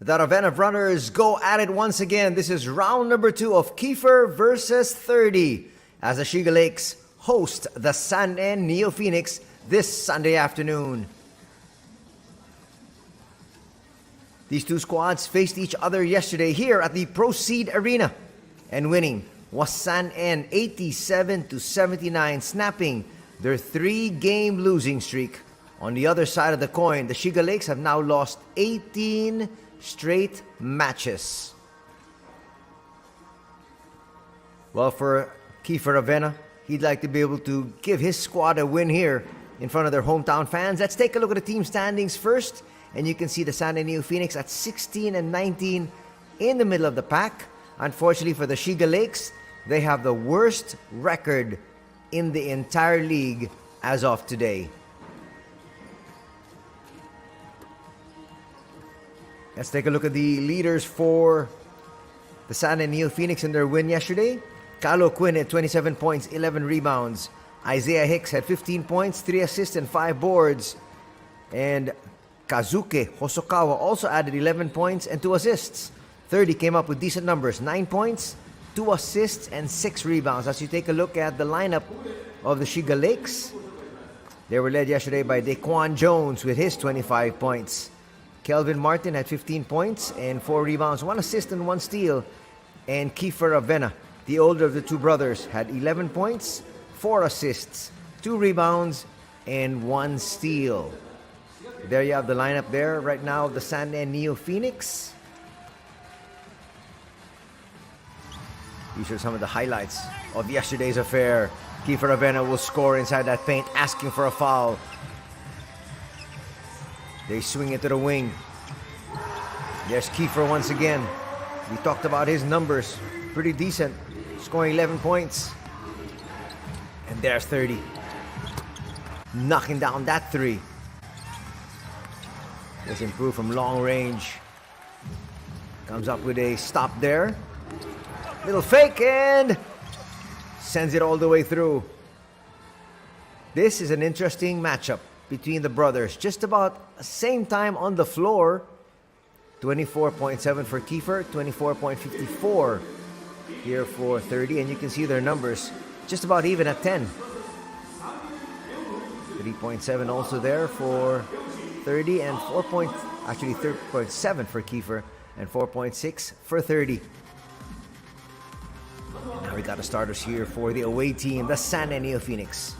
The Ravenna runners go at it once again. This is round number 2 of Kiefer versus 30 as the Shiga Lakes host the San N NEOPHOENIX this Sunday afternoon. These two squads faced each other yesterday here at the Proceed Arena, and winning was San N 87-79, snapping their 3-game losing streak. On the other side of the coin, the Shiga Lakes have now lost 18 straight matches. Well, for Kiefer Ravenna, he'd like to be able to give his squad a win here in front of their hometown fans. Let's take a look at the team standings first, and you can see the San N NEOPHOENIX at 16-19 in the middle of the pack. Unfortunately for the Shiga Lakes, they have the worst record in the entire league as of today. Let's take a look at the leaders for the San N NEOPHOENIX in their win yesterday. Carlo Quinn had 27 points, 11 rebounds. Isaiah Hicks had 15 points, 3 assists, and 5 boards. And Kazuke Hosokawa also added 11 points and 2 assists. 30 came up with decent numbers, 9 points, 2 assists, and 6 rebounds. As you take a look at the lineup of the Shiga Lakes, they were led yesterday by Daquan Jones with his 25 points. Kelvin Martin had 15 points and 4 rebounds, 1 assist and 1 steal. And Kiefer Ravenna, the older of the two brothers, had 11 points, 4 assists, 2 rebounds, and 1 steal. There you have the lineup there right now of the San N NEOPHOENIX. These are some of the highlights of yesterday's affair. Kiefer Ravenna will score inside that paint, asking for a foul. They swing it to the wing. There's Kiefer once again. We talked about his numbers. Pretty decent. Scoring 11 points. And there's 30. Knocking down that 3. Let's improve from long range. Comes up with a stop there. Little fake and sends it all the way through. This is an interesting matchup between the brothers. Just about the same time on the floor. 24.7 for Kiefer, 24.54 here for 30. And you can see their numbers just about even at 10. 3.7 also there for 30 and 3.7 for Kiefer and 4.6 for 30. Now we got the starters here for the away team, the San N NEOPHOENIX.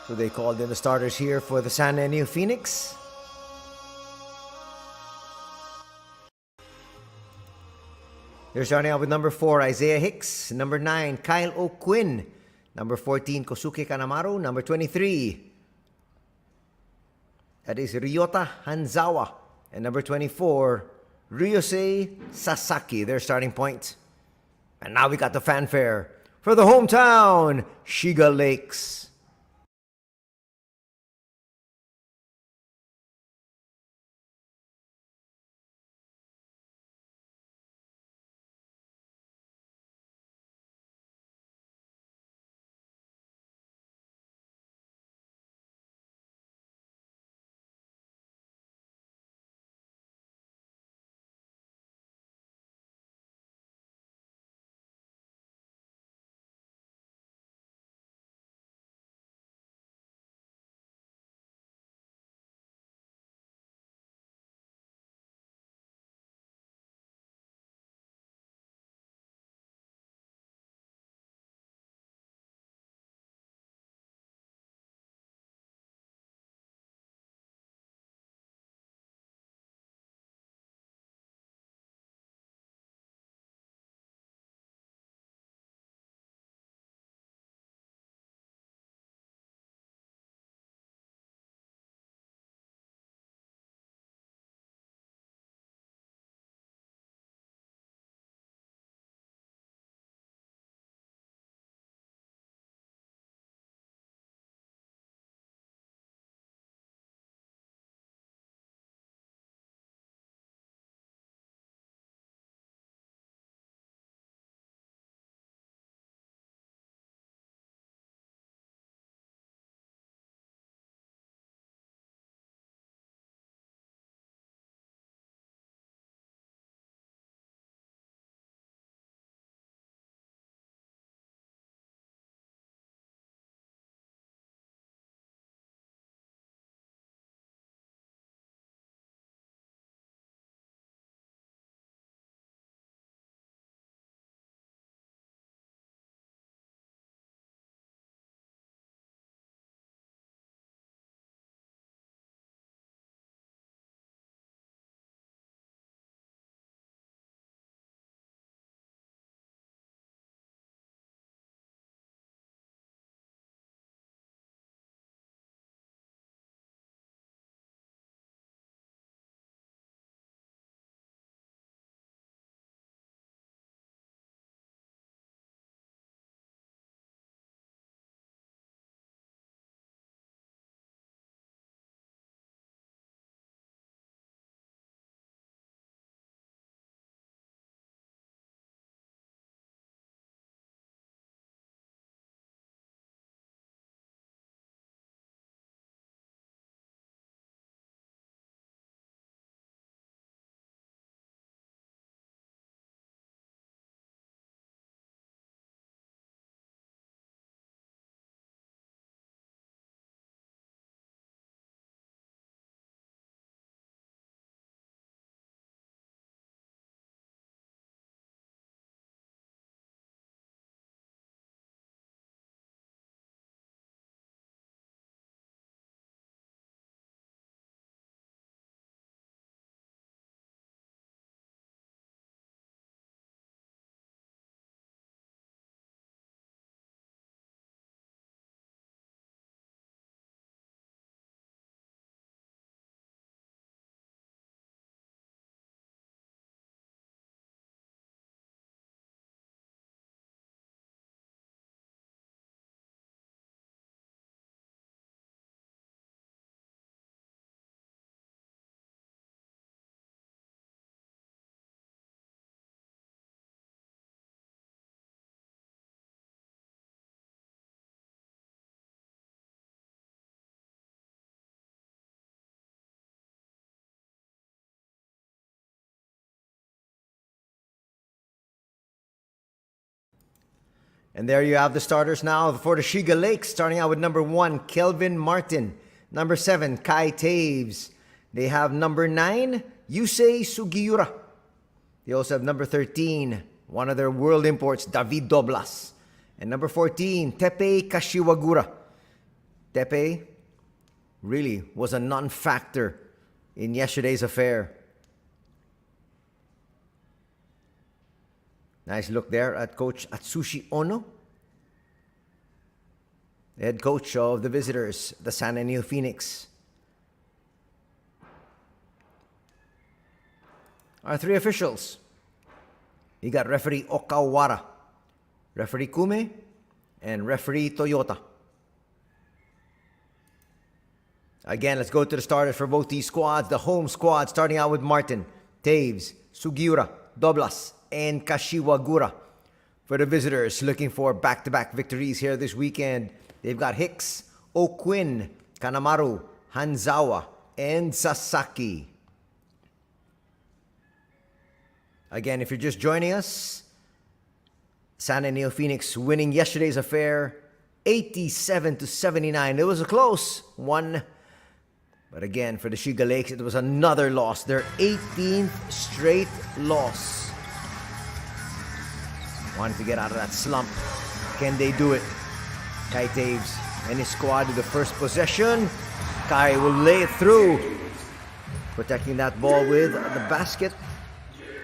So they called in the starters here for the San N NEOPHOENIX. They're starting out with number 4, Isaiah Hicks. Number 9, Kyle O'Quinn. Number 14, Kosuke Kanemaru. Number 23, that is Ryota Hanzawa. And number 24, Ryosei Sasaki, their starting point. And now we got the fanfare for the hometown Shiga Lakes. And there you have the starters now for the Shiga Lakes, starting out with number 1, Kelvin Martin. Number 7, Kai Taves. They have number 9, Yusei Sugiura. They also have number 13, one of their world imports, David Doblas. And number 14, Teppei Kashiwagura. Teppei really was a non-factor in yesterday's affair. Nice look there at Coach Atsushi Ono, the head coach of the visitors, the San NEOPHOENIX. Our 3 officials. You got referee Okawara, referee Kume, and referee Toyota. Again, let's go to the starters for both these squads. The home squad starting out with Martin, Taves, Sugiura, Doblas, and Kashiwagura. For the visitors looking for back-to-back victories here this weekend, they've got Hicks, O'Quinn, Kanemaru, Hanzawa, and Sasaki. Again, if you're just joining us, San NEOPHOENIX winning yesterday's affair 87-79. It was a close one. But again, for the Shiga Lakes, it was another loss. Their 18th straight loss. Wanted to get out of that slump. Can they do it? Kai Taves and his squad to the first possession. Kai will lay it through. Protecting that ball with the basket.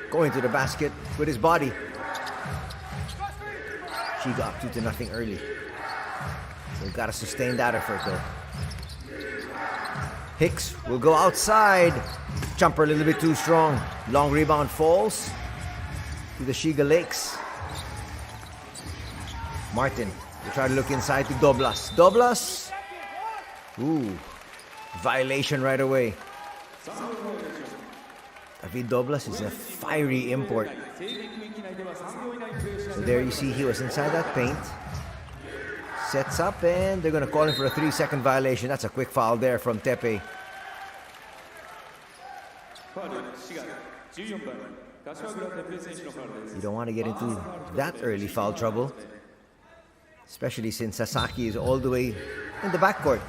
Going to the basket with his body. Shiga up 2-0 early. They've got to sustain that effort though. Hicks will go outside. Jumper a little bit too strong. Long rebound falls to the Shiga Lakes. Martin will try to look inside to Doblas. Doblas! Ooh. Violation right away. David Doblas is a fiery import. So there you see he was inside that paint. Sets up and they're going to call him for a 3-second violation. That's a quick foul there from Teppei. You don't want to get into that early foul trouble, especially since Sasaki is all the way in the backcourt.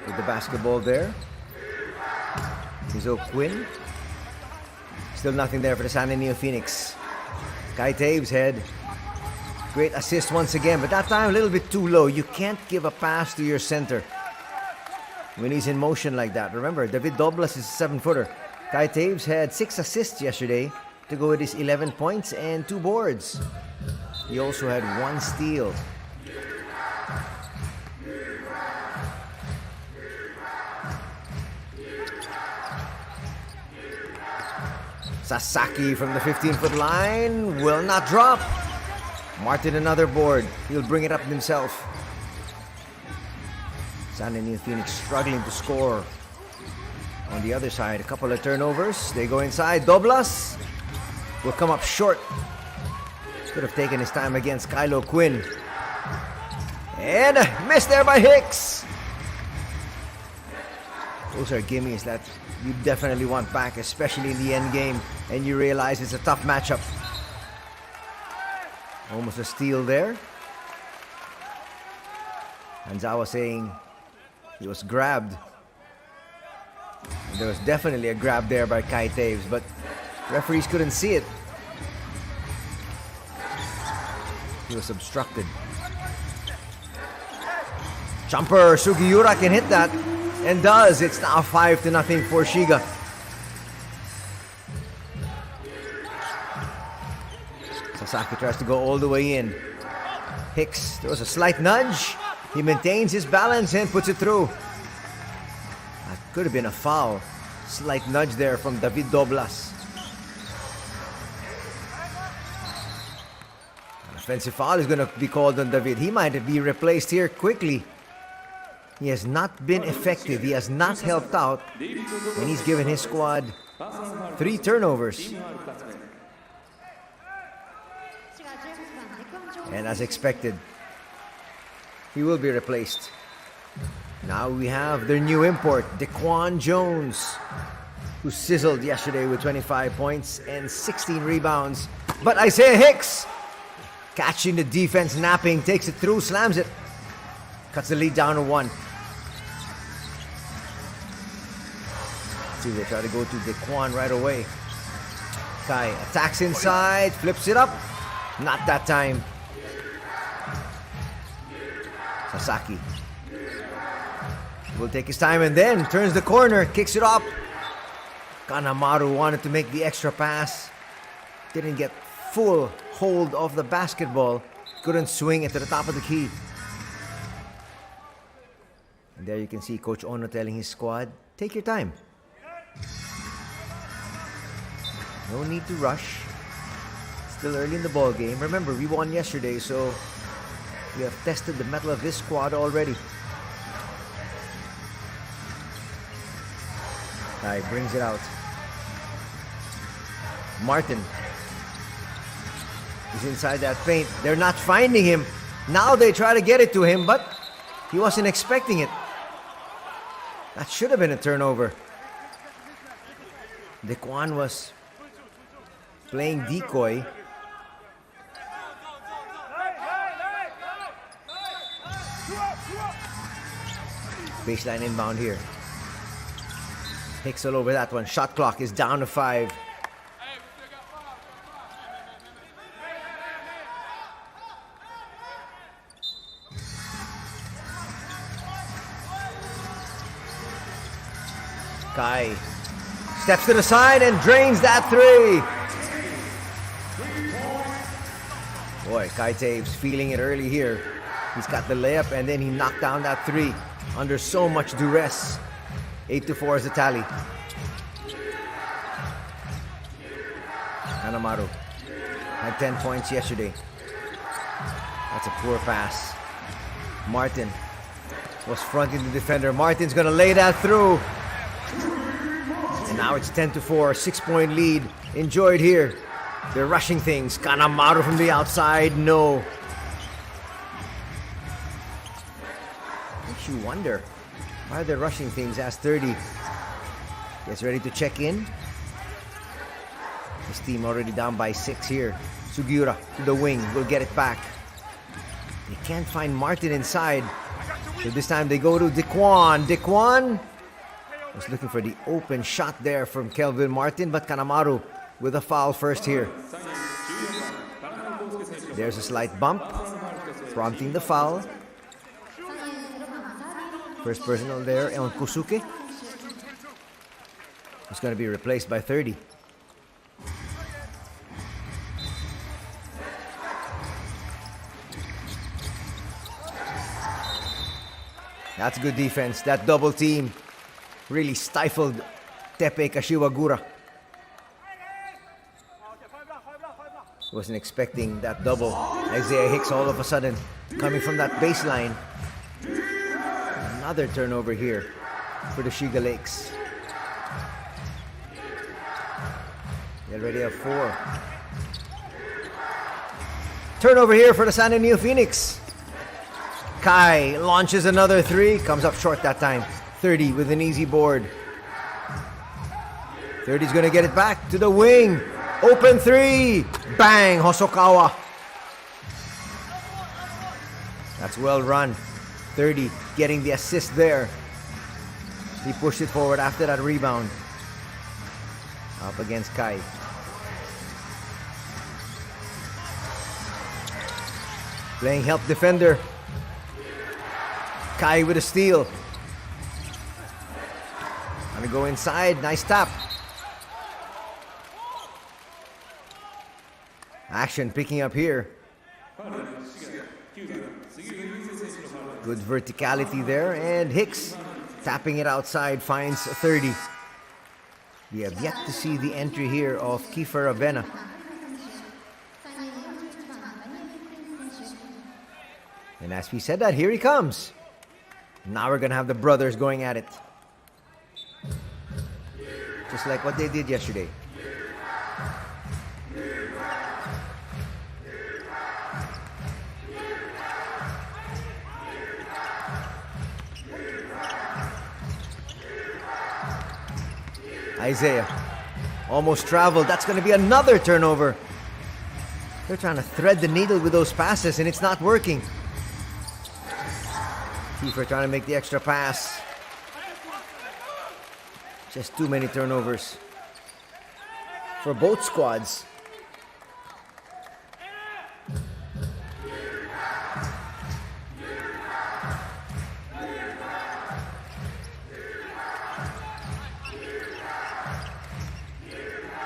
With the basketball there. Here's O'Quinn. Still nothing there for the San NEOPHOENIX. Kai Taves' head. Great assist once again, but that time a little bit too low. You can't give a pass to your center when he's in motion like that. Remember, David Doblas is a 7-footer. Kai Taves had 6 assists yesterday to go with his 11 points and 2 boards. He also had 1 steal. Sasaki from the 15-foot line will not drop. Martin another board. He'll bring it up himself. San NEOPHOENIX struggling to score. On the other side, a couple of turnovers. They go inside. Doblas will come up short. Could have taken his time against Kylo Quinn. And missed there by Hicks. Those are gimmies that you definitely want back, especially in the end game, and you realize it's a tough matchup. Almost a steal there. Hanzawa saying he was grabbed. And there was definitely a grab there by Kai Taves, but referees couldn't see it. He was obstructed. Jumper, Sugiura can hit that. And does. It's now 5-0 for Shiga. Sasaki tries to go all the way in. Hicks, there was a slight nudge. He maintains his balance and puts it through. That could have been a foul. Slight nudge there from David Doblas. An offensive foul is going to be called on David. He might be replaced here quickly. He has not been effective. He has not helped out. And he's given his squad 3 turnovers. And as expected, he will be replaced. Now we have their new import, Daquan Jones, who sizzled yesterday with 25 points and 16 rebounds. But Isaiah Hicks, catching the defense napping, takes it through, slams it. Cuts the lead down to 1. See, they try to go to Daquan right away. Kai attacks inside, flips it up. Not that time. Sasaki will take his time and then turns the corner, kicks it up. Kanamaru wanted to make the extra pass. Didn't get full hold of the basketball. Couldn't swing it to the top of the key. And there you can see Coach Ono telling his squad, take your time. No need to rush. Still early in the ball game. Remember, we won yesterday, so we have tested the mettle of this squad already. Kai brings it out. Martin is inside that paint. They're not finding him. Now they try to get it to him, but he wasn't expecting it. That should have been a turnover. Daquan was playing decoy. Baseline inbound here. Hicks all over that one. Shot clock is down to 5. Kai steps to the side and drains that 3. Boy, Kai Taves feeling it early here. He's got the layup and then he knocked down that 3 under so much duress. 8-4 is the tally. Kanamaru had 10 points yesterday. That's a poor pass. Martin was fronting the defender. Martin's gonna lay that through. And now it's 10-4, 6-point lead. Enjoyed here. They're rushing things. Kanamaru from the outside, no. Makes you wonder, why are they rushing things? As 30 gets ready to check in. His team already down by 6 here. Sugiura to the wing, will get it back. They can't find Martin inside. So this time they go to Daquan. Daquan was looking for the open shot there from Kelvin Martin, but Kanamaru with a foul first here. There's a slight bump, prompting the foul. First personal there, on Kusuke. It's going to be replaced by 30. That's good defense. That double team really stifled Tepe Kashiwagura. Wasn't expecting that double. Isaiah Hicks all of a sudden coming from that baseline. Another turnover here for the Shiga Lakes. They already have 4. Turnover here for the San NEOPHOENIX. Kai launches another 3. Comes up short that time. 30 with an easy board. 30's gonna get it back to the wing. Open 3. Bang! Hosokawa. That's well run. 30 getting the assist there. He pushed it forward after that rebound. Up against Kai. Playing help defender. Kai with a steal. Gonna go inside. Nice tap. Action picking up here. Good verticality there. And Hicks tapping it outside finds 30. We have yet to see the entry here of Kiefer Avena. And as we said that, here he comes. Now we're gonna have the brothers going at it. Just like what they did yesterday. Isaiah almost traveled. That's going to be another turnover. They're trying to thread the needle with those passes, and it's not working. Kiefer trying to make the extra pass. Just too many turnovers for both squads.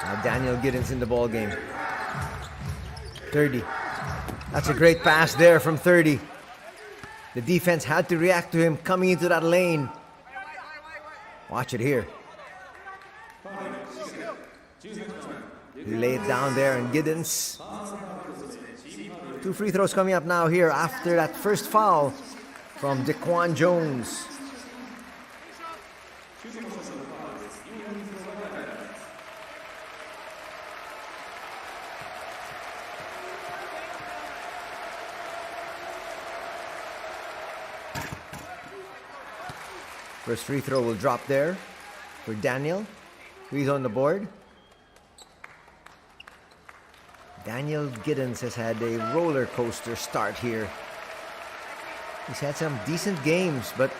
Now Daniel Giddens in the ball game. 30. That's a great pass there from 30. The defense had to react to him coming into that lane. Watch it here. He laid it down there, and Giddens. 2 free throws coming up now here after that first foul from Daquan Jones. First free throw will drop there for Daniel. He's on the board. Daniel Giddens has had a roller coaster start here. He's had some decent games, but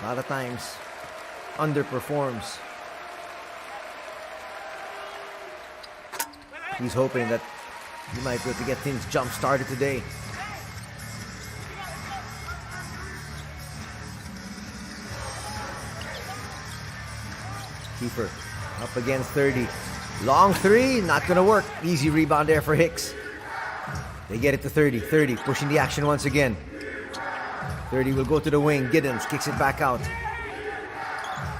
a lot of times underperforms. He's hoping that he might be able to get things jump-started today. Kiefer up against 30. Long three, not gonna work. Easy rebound there for Hicks. They get it to 30. 30 pushing the action once again. 30 will go to the wing. Giddens kicks it back out.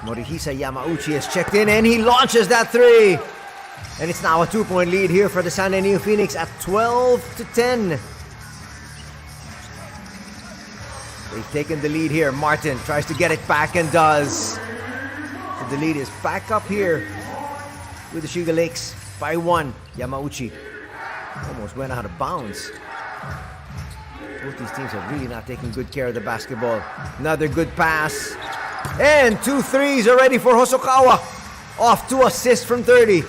Morihisa Yamauchi has checked in, and he launches that three. And it's now a 2-point lead here for the San NEOPHOENIX at 12-10. They've taken the lead here. Martin tries to get it back and does. So the lead is back up here with the Shiga Lakes by 1. Yamauchi almost went out of bounds. Both these teams are really not taking good care of the basketball. Another good pass. And 2 threes already for Hosokawa. Off 2 assists from 30.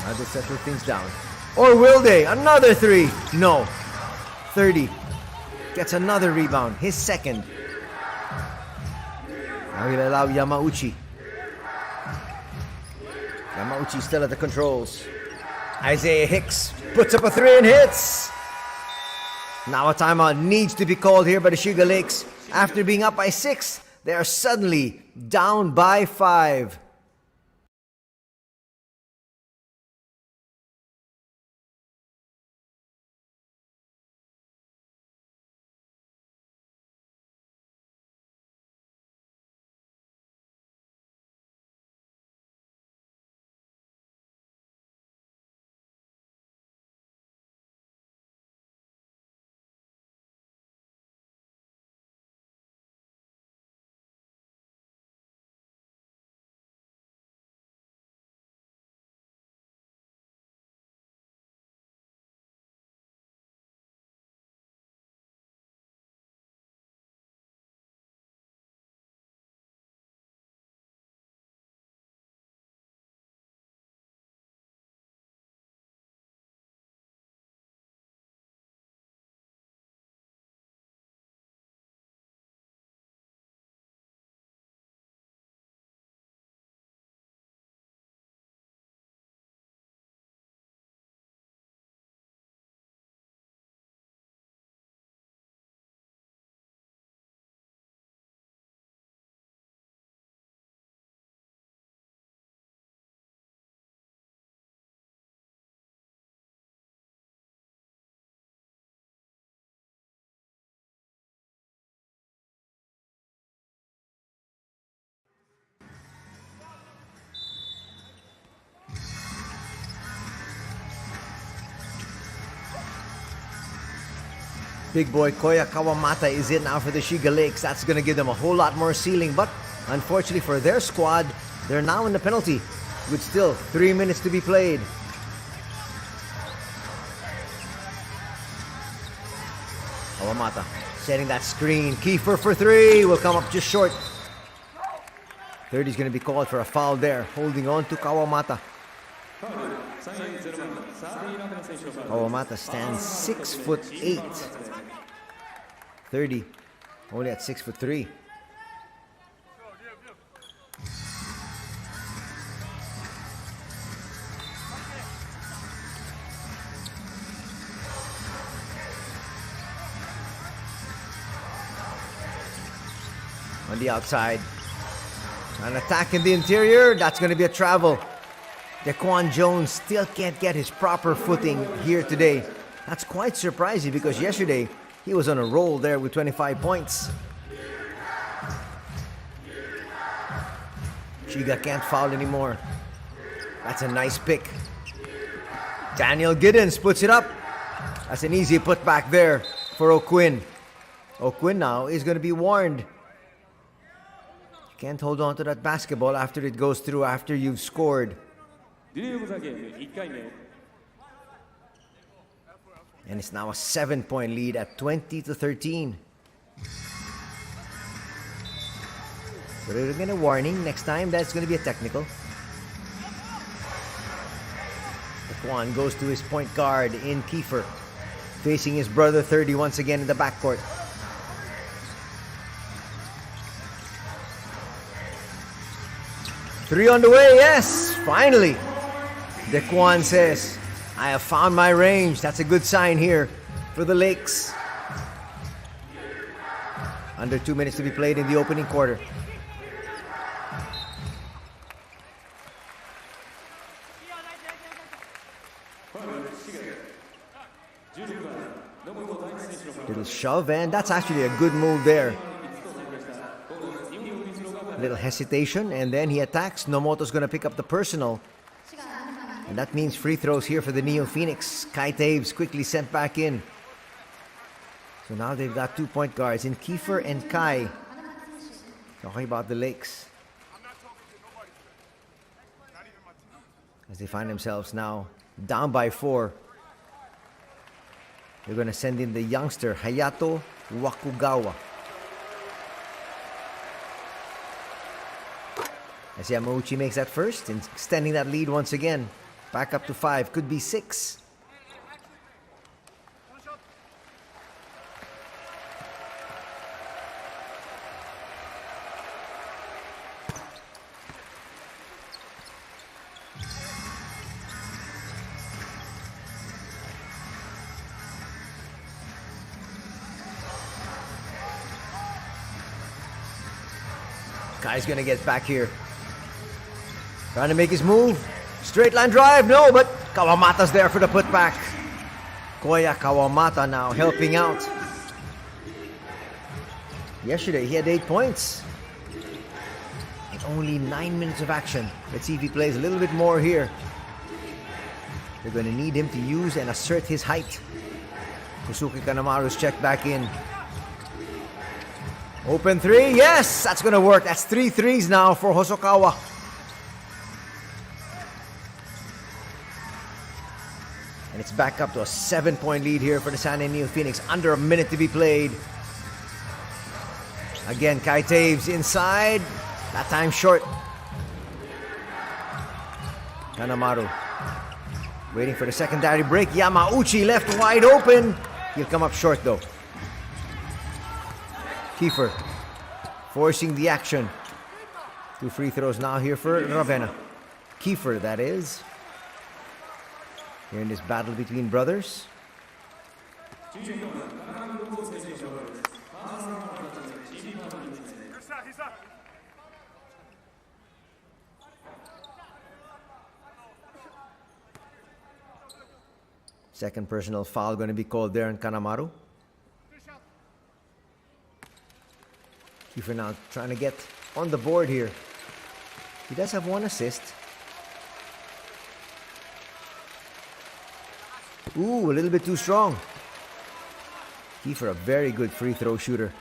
Now they settle things down. Or will they? Another 3. No. 30 gets another rebound. His second. Now he'll allow Yamauchi. Yamauchi still at the controls. Isaiah Hicks puts up a 3 and hits. Now a timeout needs to be called here by the Shiga Lakes. After being up by 6, they are suddenly down by 5. Big boy Koya Kawamata is in now for the Shiga Lakes. That's going to give them a whole lot more ceiling. But unfortunately for their squad, they're now in the penalty with still 3 minutes to be played. Kawamata setting that screen. Kiefer for three. Will come up just short. 30 is going to be called for a foul there. Holding on to Kawamata. Kawamata stands 6'8". 30 only at 6'3". On the outside. An attack in the interior. That's going to be a travel. Daquan Jones still can't get his proper footing here today. That's quite surprising because yesterday he was on a roll there with 25 points. Shiga can't foul anymore. That's a nice pick. Daniel Giddens puts it up. That's an easy putback there for O'Quinn. O'Quinn now is going to be warned. You can't hold on to that basketball after it goes through, after you've scored. And it's now a 7-point lead at 20-13. So they're going to warning. Next time, that's going to be a technical. Daquan goes to his point guard in Kiefer. Facing his brother 30 once again in the backcourt. Three on the way, yes! Finally! Daquan says, I have found my range. That's a good sign here for the Lakes. Under 2 minutes to be played in the opening quarter. Little shove, and that's actually a good move there. Little hesitation, and then he attacks. Nomoto's going to pick up the personal. And that means free throws here for the NEOPHOENIX. Kai Taves quickly sent back in. So now they've got 2 point guards in Kiefer and Kai. Talking about the Lakes. As they find themselves now down by 4. They're going to send in the youngster, Hayato Wakugawa. As Yamauchi makes that first, and extending that lead once again. Back up to 5, could be 6. Kai's gonna get back here. Trying to make his move. Straight line drive, no, but Kawamata's there for the putback. Koya Kawamata now helping out. Yesterday he had 8 points. And only 9 minutes of action. Let's see if he plays a little bit more here. They're going to need him to use and assert his height. Kosuke Kanemaru's checked back in. Open three, yes, that's going to work. That's 3 threes now for Hosokawa. And it's back up to a 7-point lead here for the San NEOPHOENIX. Under a minute to be played. Again, Kai Taves inside. That time short. Kanemaru waiting for the secondary break. Yamauchi left wide open. He'll come up short though. Kiefer forcing the action. 2 free throws now here for Ravenna. Kiefer, that is. Here in this battle between brothers. Second personal foul going to be called there on Kanemaru. Kiefer now trying to get on the board here. He does have 1 assist. Ooh, a little bit too strong. Kiefer, a very good free throw shooter.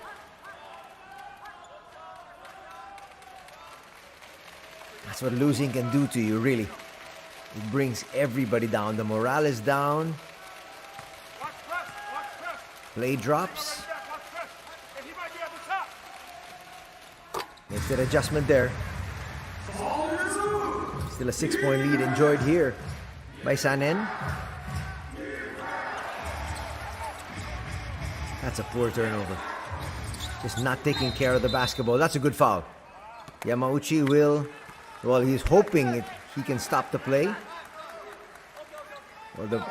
That's what losing can do to you, really. It brings everybody down. The morale is down. Play drops. Makes that adjustment there. Still a 6-point lead enjoyed here by Sanen. That's a poor turnover. Just not taking care of the basketball. That's a good foul. Yamauchi well, he's hoping he can stop the play. Well,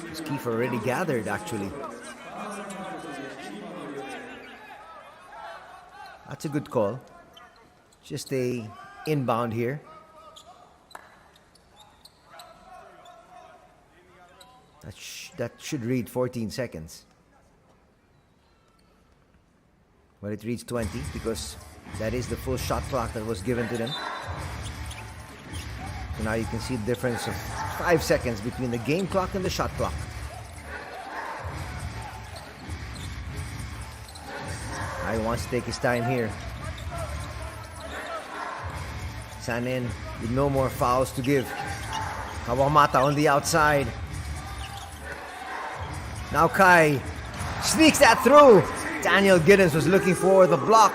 his Kiefer already gathered, actually. That's a good call. Just a inbound here. That should read 14 seconds. But it reads 20 because that is the full shot clock that was given to them. So now you can see the difference of 5 seconds between the game clock and the shot clock. Now he wants to take his time here. Sanen with no more fouls to give. Kawamata on the outside. Now Kai sneaks that through. Daniel Giddens was looking for the block.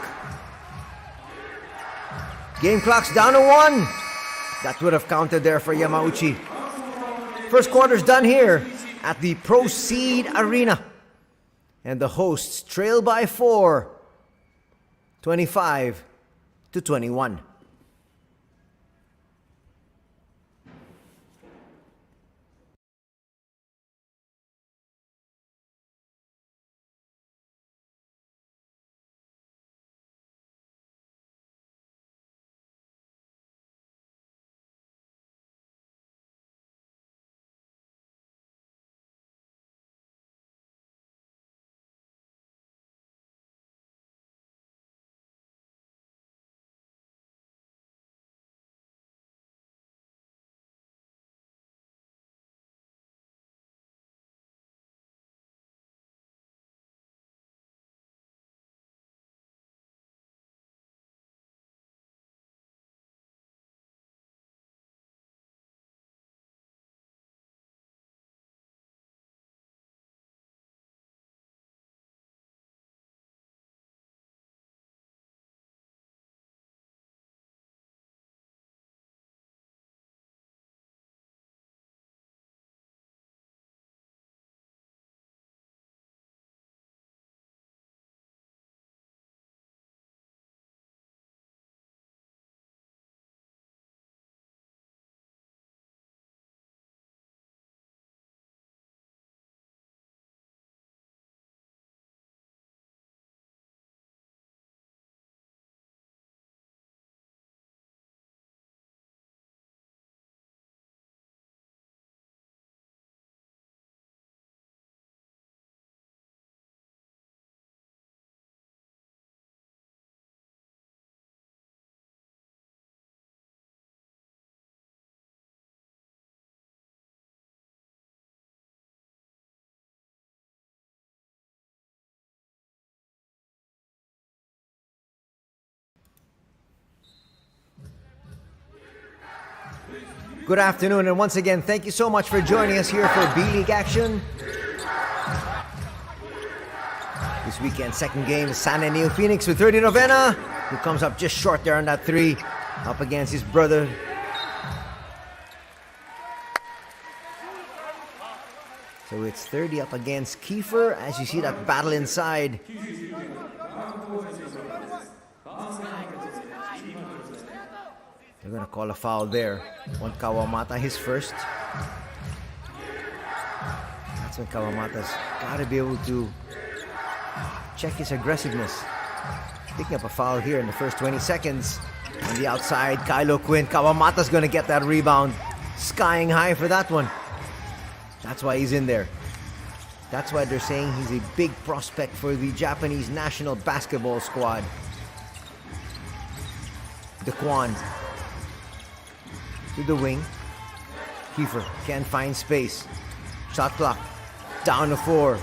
Game clock's down to 1. That would have counted there for Yamauchi. First quarter's done here at the Proceed Arena. And the hosts trail by 4, 25-21. Good afternoon, and once again, thank you so much for joining us here for B.LEAGUE action. This weekend's second game is Sanen NEOPHOENIX with 30 Novena, who comes up just short there on that 3, up against his brother. So it's 30 up against Kiefer, as you see that battle inside. They're going to call a foul there on Kawamata, his first. That's when Kawamata's got to be able to check his aggressiveness. Picking up a foul here in the first 20 seconds. On the outside, Kylo Quinn. Kawamata's going to get that rebound. Skying high for that one. That's why he's in there. That's why they're saying he's a big prospect for the Japanese national basketball squad. Daquan to the wing. Kiefer can't find space. Shot clock down to 4.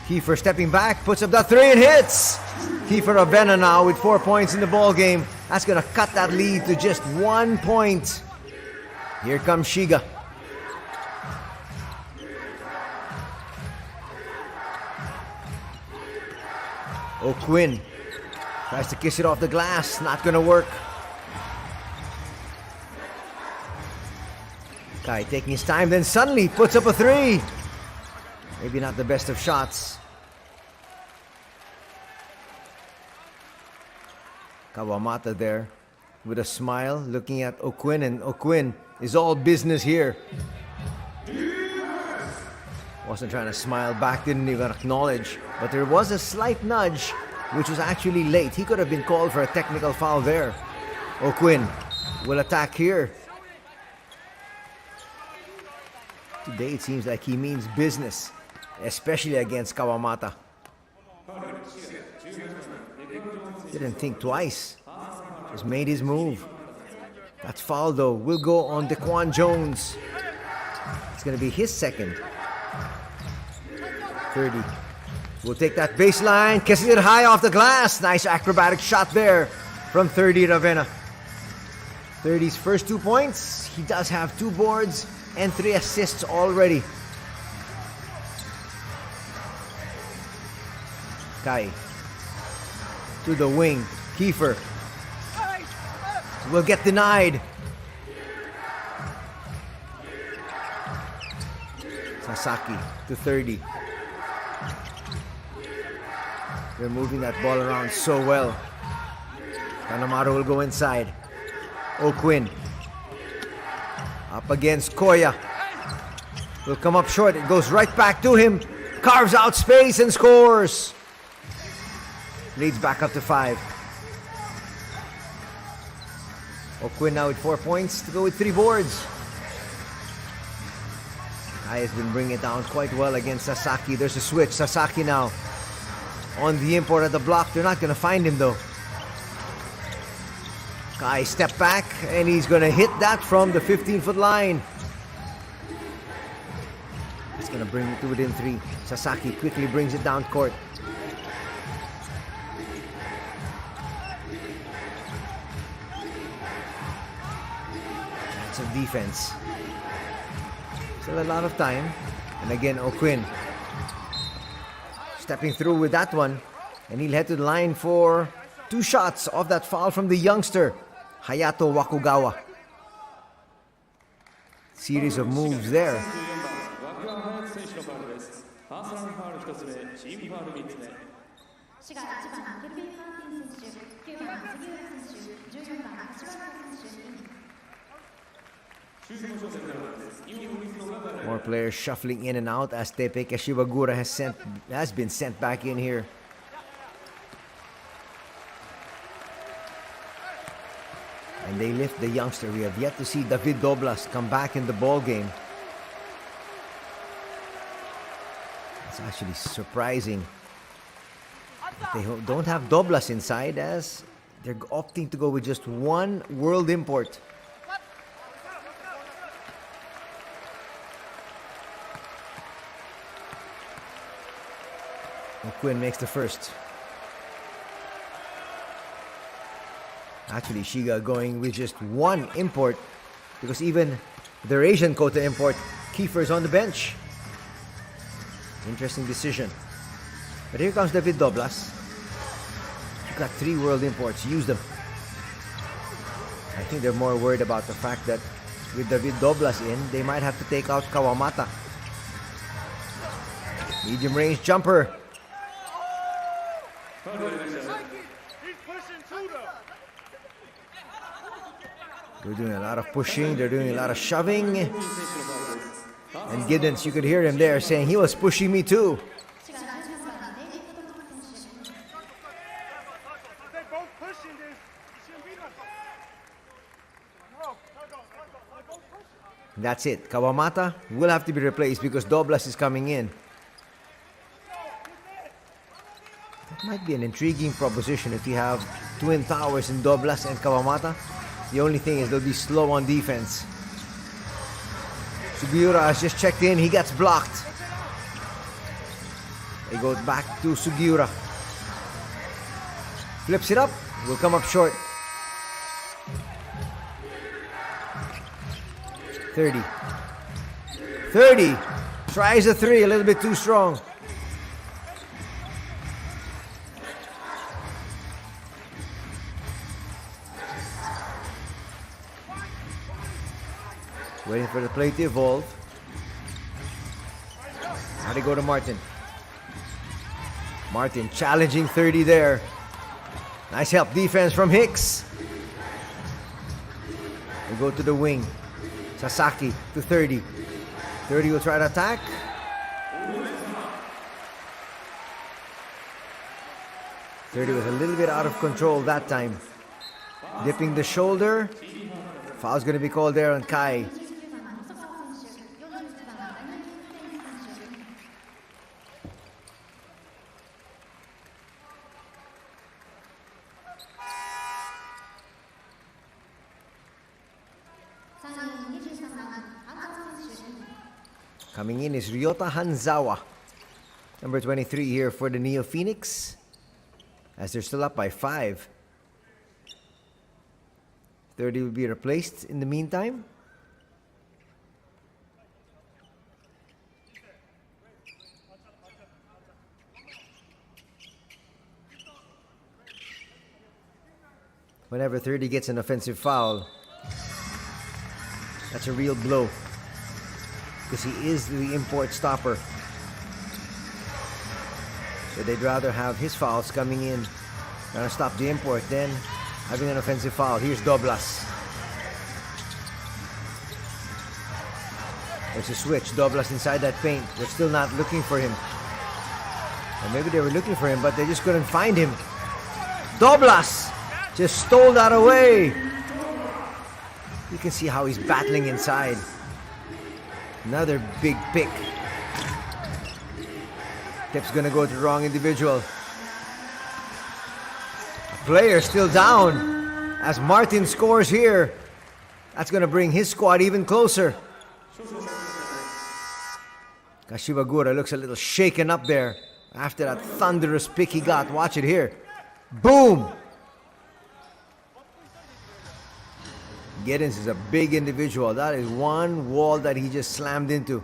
Kiefer stepping back, puts up that 3 and hits. Kiefer Avena now with 4 points in the ball game. That's gonna cut that lead to just 1 point. Here comes Shiga. O'Quinn tries to kiss it off the glass. Not gonna work. Kai taking his time, then suddenly puts up a three. Maybe not the best of shots. Kawamata there with a smile looking at O'Quinn, and O'Quinn is all business here. Wasn't trying to smile back, didn't even acknowledge. But there was a slight nudge, which was actually late. He could have been called for a technical foul there. O'Quinn will attack here. Today it seems like he means business, especially against Kawamata. Didn't think twice. Just made his move. That foul though will go on Daquan Jones. It's going to be his second. 30. We'll take that baseline. Kisses it high off the glass. Nice acrobatic shot there from 30 Ravenna. 30's first 2 points. He does have 2 boards and 3 assists already. Kai to the wing. Kiefer will get denied. Sasaki to 30. They're moving that ball around so well. Kanemaru will go inside. O'Quinn up against Koya. Will come up short. It goes right back to him. Carves out space and scores. Leads back up to 5. O'Quinn now with 4 points to go with 3 boards. Kai has been bringing it down quite well against Sasaki. There's a switch. Sasaki now on the import at the block. They're not going to find him though. Kai step back and he's going to hit that from the 15-foot line. He's going to bring it to within 3. Sasaki quickly brings it down court. Chance of defense. Still a lot of time. And again, O'Quinn stepping through with that one. And he'll head to the line for 2 shots off that foul from the youngster, Hayato Wakugawa. Series of moves there. More players shuffling in and out as Tepe Kashiwagura has been sent back in here. And they lift the youngster. We have yet to see David Doblas come back in the ball game. It's actually surprising that they don't have Doblas inside, as they're opting to go with just 1 world import. O'Quinn makes the first. Actually, Shiga going with just 1 import, because even their Asian quota import, Kiefer's on the bench. Interesting decision. But here comes David Doblas. You've got 3 world imports. Use them. I think they're more worried about the fact that with David Doblas in, they might have to take out Kawamata. Medium range jumper. They're doing a lot of pushing. They're doing a lot of shoving. And Giddens, you could hear him there saying, he was pushing me too. That's it. Kawamata will have to be replaced because Doblas is coming in. That might be an intriguing proposition if you have twin towers in Doblas and Kawamata. The only thing is they'll be slow on defense. Sugiura has just checked in. He gets blocked. They go back to Sugiura. Flips it up. Will come up short. 30. 30. Tries a 3. A little bit too strong. Waiting for the play to evolve. Now they go to Martin. Martin challenging 30 there. Nice help defense from Hicks. They go to the wing. Sasaki to 30. 30 will try to attack. Thirty was a little bit out of control that time. Dipping the shoulder. Foul's going to be called there on Kai. Coming in is Ryota Hanzawa, number 23 here for the NEOPHOENIX, as they're still up by 5. 30 will be replaced in the meantime. Whenever 30 gets an offensive foul, that's a real blow, because he is the import stopper. So they'd rather have his fouls coming in, trying to stop the import, than having an offensive foul. Here's Doblas. There's a switch. Doblas inside that paint. They're still not looking for him. Or maybe they were looking for him, but they just couldn't find him. Doblas just stole that away. You can see how he's battling inside. Another big pick. Tip's gonna go to the wrong individual. A player still down as Martin scores here. That's gonna bring his squad even closer. Kashiwagura looks a little shaken up there after that thunderous pick he got. Watch it here. Boom! Giddens is a big individual. That is one wall that he just slammed into.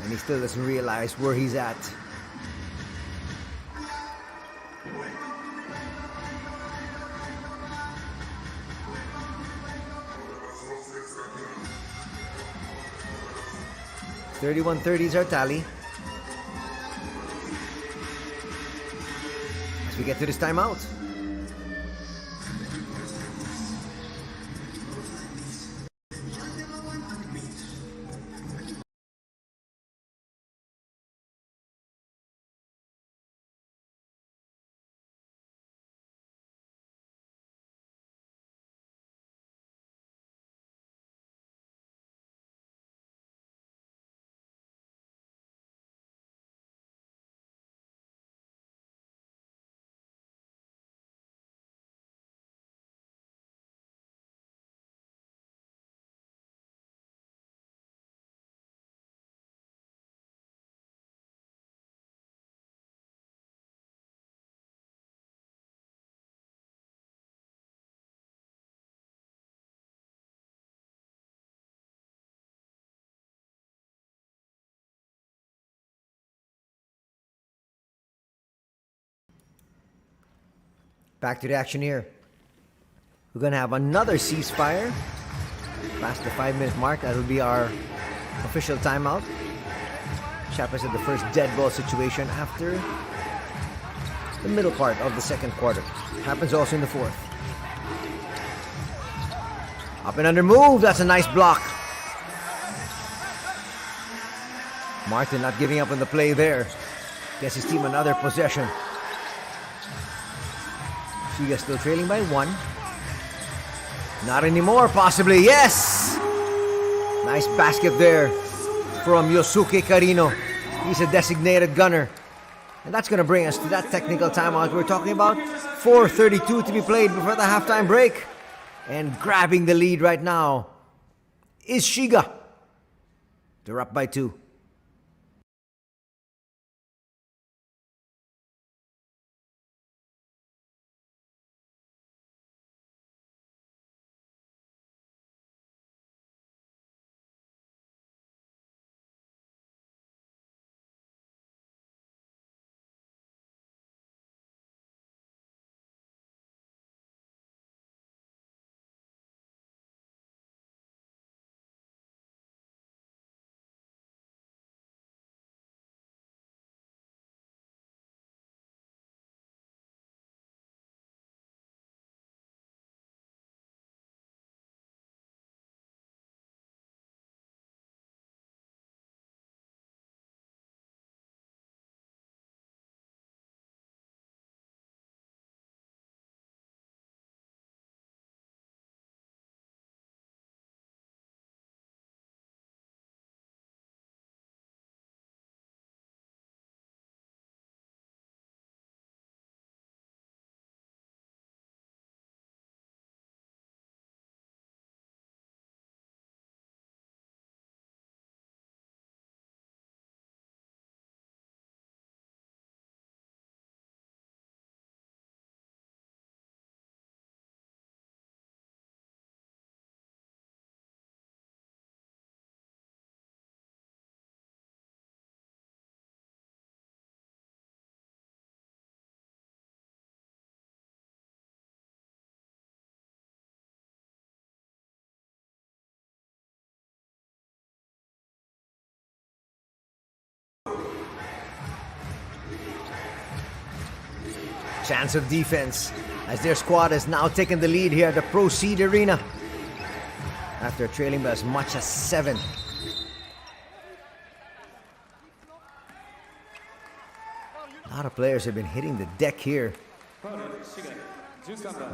And he still doesn't realize where he's at. .31-30 is our tally. As we get to this timeout. Back to the action here. We're going to have another ceasefire. Past the 5-minute mark, that'll be our official timeout. Chiapas had the first dead ball situation after the middle part of the second quarter. Happens also in the fourth. Up and under move. That's a nice block. Martin not giving up on the play there. Gets his team another possession. Shiga still trailing by 1. Not anymore, possibly. Yes! Nice basket there from Yosuke Carino. He's a designated gunner. And that's going to bring us to that technical timeout we're talking about. 4:32 to be played before the halftime break. And grabbing the lead right now is Shiga. They're up by 2. Chance of defense as their squad has now taken the lead here at the Pro Seed Arena after trailing by as much as 7. A lot of players have been hitting the deck here.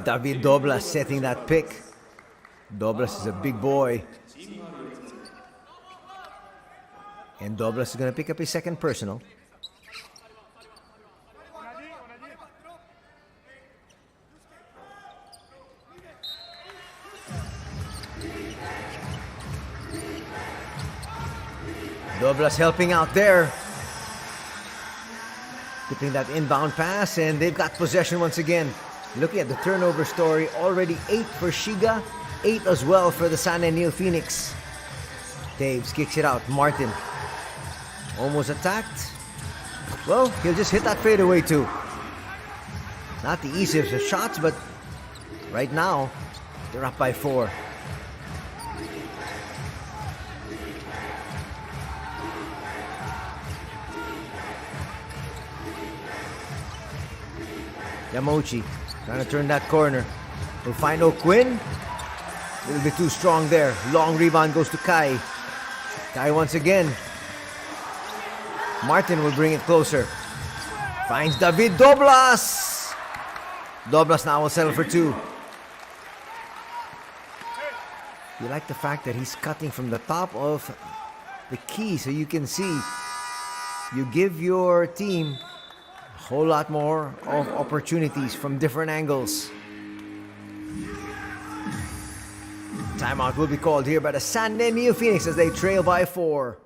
David Doblas setting that pick. Doblas is a big boy. And Doblas is going to pick up his second personal. Doblas helping out there. Tipping that inbound pass, and they've got possession once again. Looking at the turnover story, already 8 for Shiga, 8 as well for the San NEOPHOENIX. Taves kicks it out. Martin almost attacked. Well, he'll just hit that fadeaway too. Not the easiest of shots, but right now, they're up by 4. Yamauchi trying to turn that corner. We'll find O'Quinn. A little bit too strong there. Long rebound goes to Kai. Kai once again. Martin will bring it closer. Finds David Doblas. Doblas now will settle for 2. You like the fact that he's cutting from the top of the key so you can see. You give your team a whole lot more of opportunities from different angles. Timeout will be called here by the San NEOPHOENIX as they trail by 4.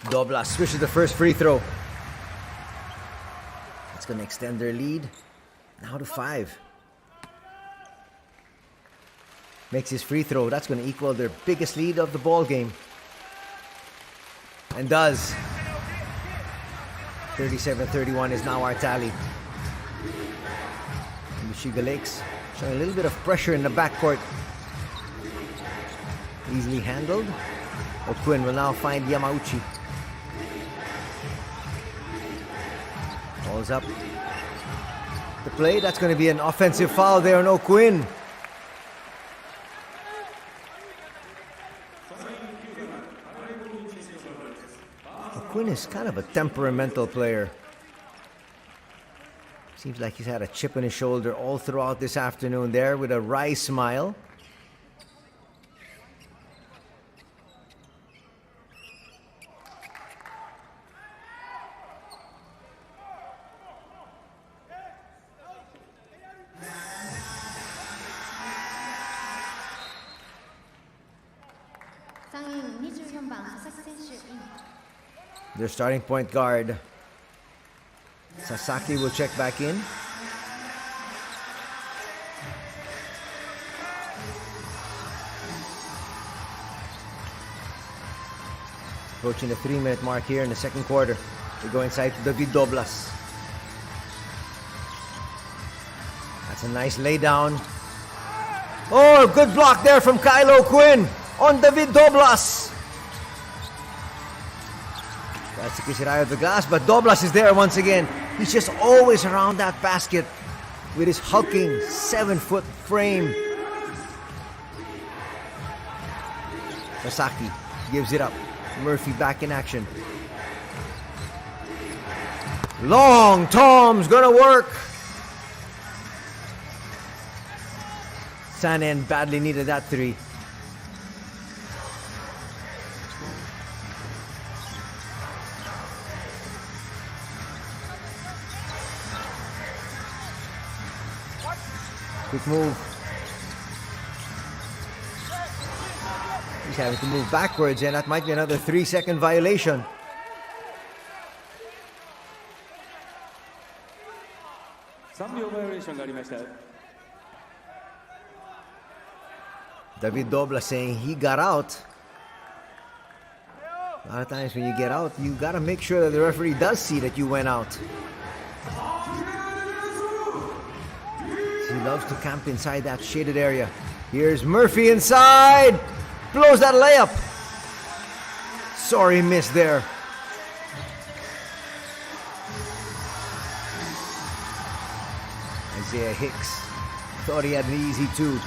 Doblas swishes the first free throw. That's going to extend their lead now to 5. Makes his free throw. That's going to equal their biggest lead of the ball game. And does. 37-31 is now our tally. And the Shiga Lakes showing a little bit of pressure in the backcourt. Easily handled. O'Quinn will now find Yamauchi. Balls up. The play, that's going to be an offensive foul there on O'Quinn. O'Quinn is kind of a temperamental player. Seems like he's had a chip on his shoulder all throughout this afternoon there with a wry smile. Their starting point guard, Sasaki, will check back in. Approaching the 3-minute mark here in the second quarter. We go inside to David Doblas. That's a nice laydown. Oh, good block there from Kylo Quinn on David Doblas. That's the Kishirai of the glass, but Doblas is there once again. He's just always around that basket with his hulking 7-foot frame. Sasaki gives it up. Murphy back in action. Long Tom's gonna work. Sanen badly needed that three. Quick move. He's having to move backwards, and that might be another 3-second violation. David Doblas saying he got out. A lot of times when you get out, you gotta make sure that the referee does see that you went out. He loves to camp inside that shaded area. Here's Murphy inside. Blows that layup. Sorry miss there. Isaiah Hicks thought he had an easy two.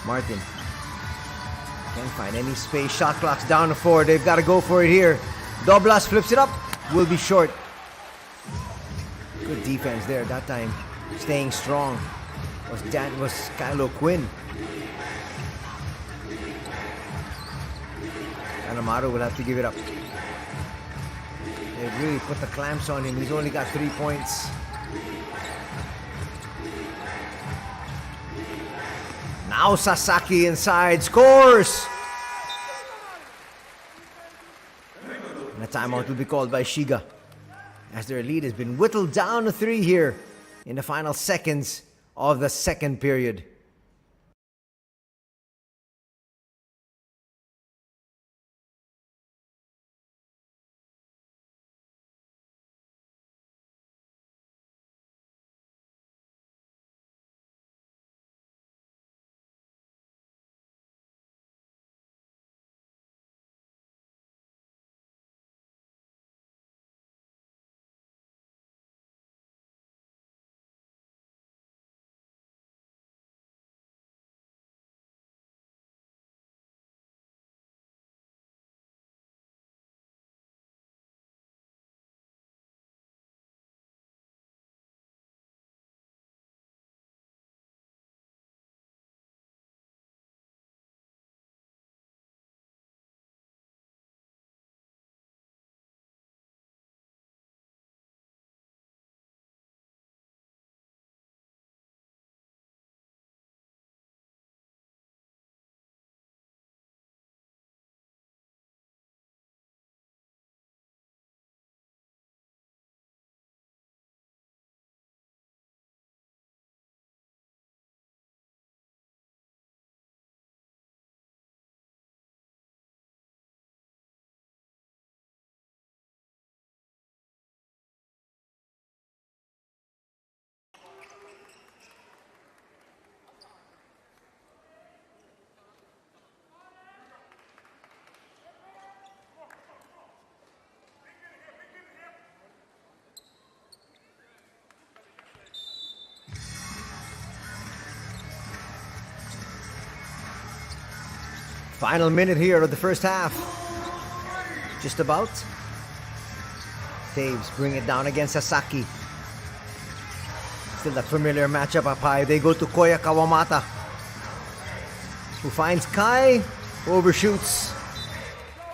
Martin can't find any space. Shot clock's down to 4. They've got to go for it here. Doblas flips it up. Will be short. Good defense there that time. Staying strong was Kylo Quinn. Kanemaru will have to give it up. They really put the clamps on him. He's only got 3 points. Now Sasaki inside scores. And a timeout will be called by Shiga, as their lead has been whittled down to 3 here in the final seconds of the second period. Final minute here of the first half. Just about. Taves bring it down against Sasaki. Still that familiar matchup up high. They go to Koya Kawamata, who finds Kai, overshoots.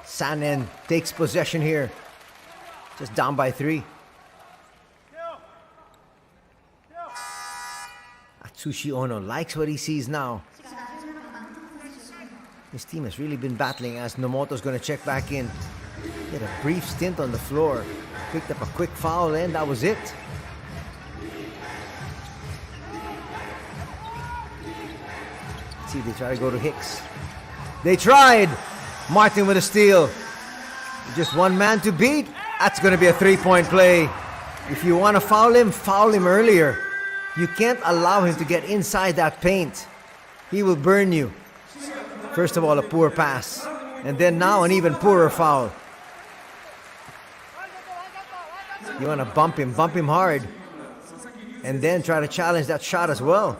Sanen takes possession here. Just down by 3. Atsushi Ono likes what he sees now. His team has really been battling as Nomoto's going to check back in. He had a brief stint on the floor. Picked up a quick foul and that was it. Let's see if they try to go to Hicks. They tried! Martin with a steal. Just one man to beat. That's going to be a three-point play. If you want to foul him earlier. You can't allow him to get inside that paint. He will burn you. First of all, a poor pass. And then now an even poorer foul. You want to bump him hard. And then try to challenge that shot as well.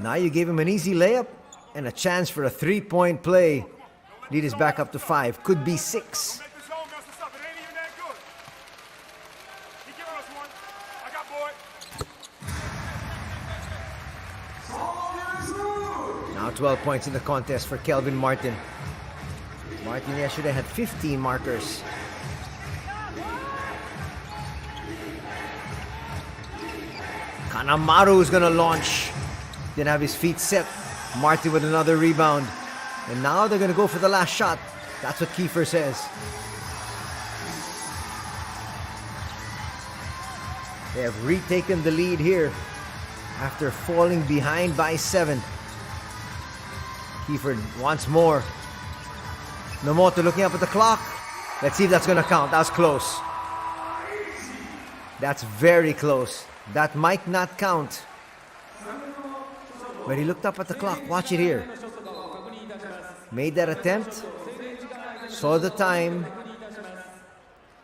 Now you gave him an easy layup and a chance for a three-point play. Lead is back up to 5. Could be 6. Now 12 points in the contest for Kelvin Martin. Martin yesterday had 15 markers. Kanamaru is going to launch. Didn't have his feet set. Martin with another rebound. And now they're going to go for the last shot. That's what Kiefer says. They have retaken the lead here after falling behind by 7. Kiefer wants more. Nomoto looking up at the clock. Let's see if that's going to count. That's close. That's very close. That might not count. But he looked up at the clock. Watch it here. Made that attempt. Saw the time.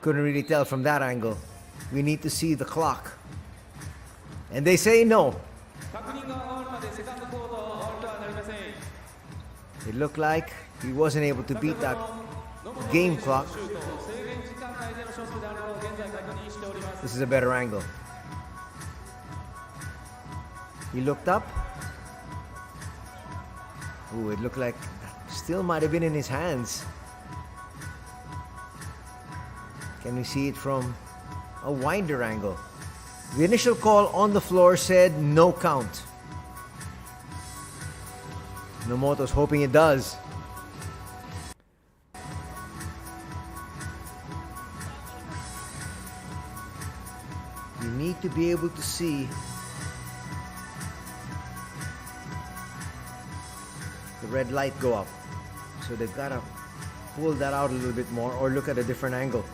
Couldn't really tell from that angle. We need to see the clock. And they say no. It looked like he wasn't able to beat that game clock. This is a better angle. He looked up. Ooh, it looked like that still might have been in his hands. Can we see it from a wider angle? The initial call on the floor said no count. Nomoto's hoping it does. You need to be able to see the red light go up. So they've got to pull that out a little bit more or look at a different angle.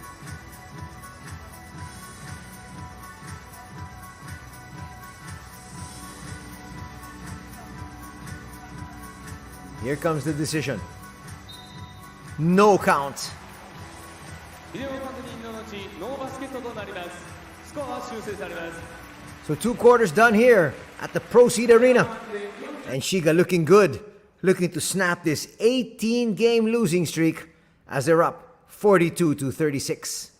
Here comes the decision. No count. So 2 quarters done here at the Proceed Arena. And Shiga looking good. Looking to snap this 18-game losing streak as they're up 42-36.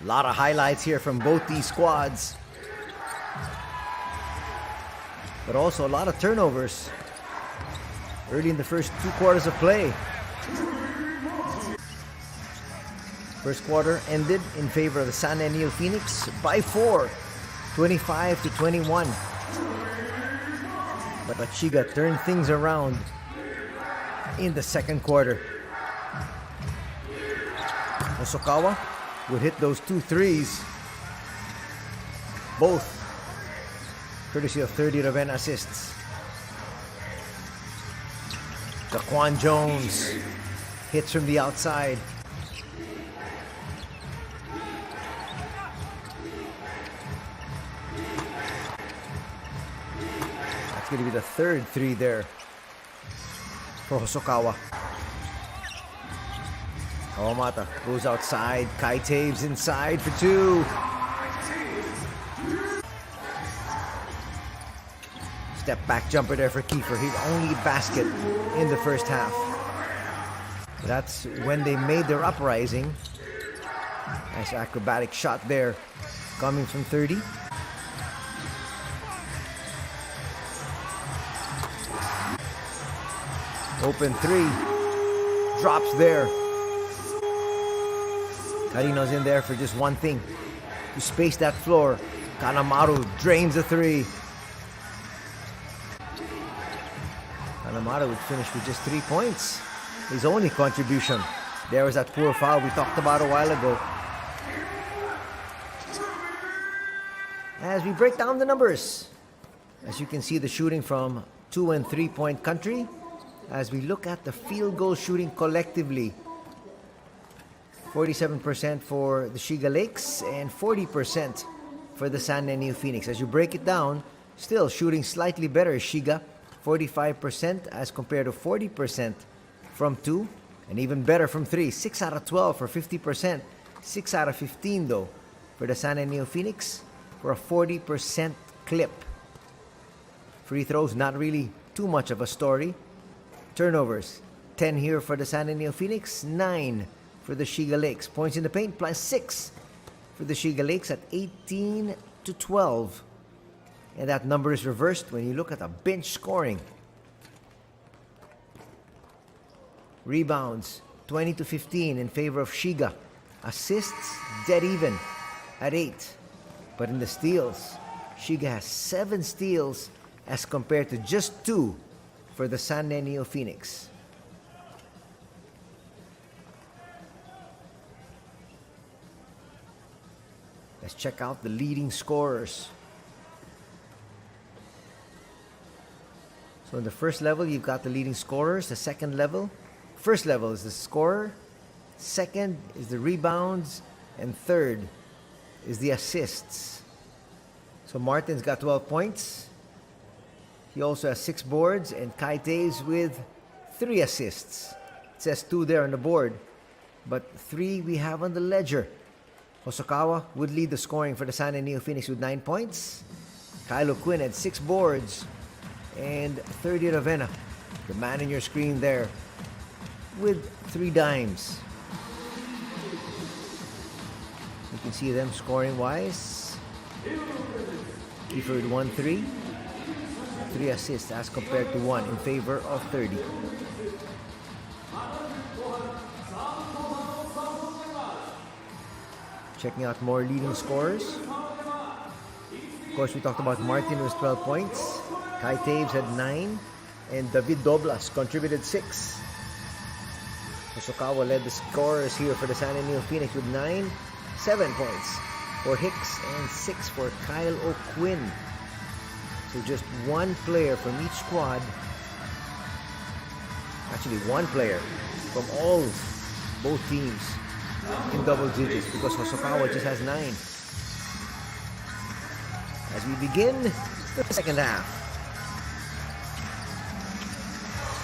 A lot of highlights here from both these squads. But also a lot of turnovers early in the first 2 quarters of play. First quarter ended in favor of the San NEOPHOENIX by 4, 25-21. But SHIGA turned things around in the second quarter. Hosokawa would hit those 2 threes, both courtesy of 30 Ravenna assists. Daquan Jones hits from the outside. That's going to be the 3rd 3 there for Hosokawa. Kawamata goes outside. Kai Taves inside for 2. Step back jumper there for Kiefer. His only basket in the first half. That's when they made their uprising. Nice acrobatic shot there coming from 30. Open 3. Drops there. Carino's in there for just one thing, to space that floor. Kanemaru drains the 3. Kanemaru would finish with just 3 points. His only contribution. There was that poor foul we talked about a while ago. As we break down the numbers, as you can see, the shooting from 2 and 3 point country. As we look at the field goal shooting collectively, 47% for the Shiga Lakes and 40% for the San NEOPHOENIX. As you break it down, still shooting slightly better is Shiga, 45% as compared to 40% from 2, and even better from 3. 6 out of 12 for 50%. 6 out of 15 though for the San NEOPHOENIX for a 40% clip. Free throws, not really too much of a story. Turnovers, 10 here for the San NEOPHOENIX, 9 for the Shiga Lakes. Points in the paint plus 6 for the Shiga Lakes at 18-12. And that number is reversed when you look at the bench scoring. Rebounds, 20-15 in favor of Shiga. Assists, dead even at 8. But in the steals, Shiga has 7 steals as compared to just 2 for the San NEOPHOENIX. Let's check out the leading scorers. So in the first level, you've got the leading scorers. The second level, first level is the scorer. Second is the rebounds. And third is the assists. So Martin's got 12 points. He also has 6 boards. And Kai Taves with 3 assists. It says 2 there on the board, but 3 we have on the ledger. Hosokawa would lead the scoring for the San NEOPHOENIX with 9 points. Kylo Quinn had 6 boards. And 30 Ravenna, the man in your screen there, with 3 dimes. You can see them scoring wise. Kiefer with 1-3. 3 assists as compared to 1 in favor of 30. Checking out more leading scorers. Of course, we talked about Martin with 12 points. Kai Taves had 9. And David Doblas contributed 6. Hosokawa led the scorers here for the San NEOPHOENIX with 9. 7 points for Hicks and 6 for Kyle O'Quinn. So just 1 player from each squad. Actually, 1 player from both teams in double digits, because Hosokawa just has 9. As we begin the second half.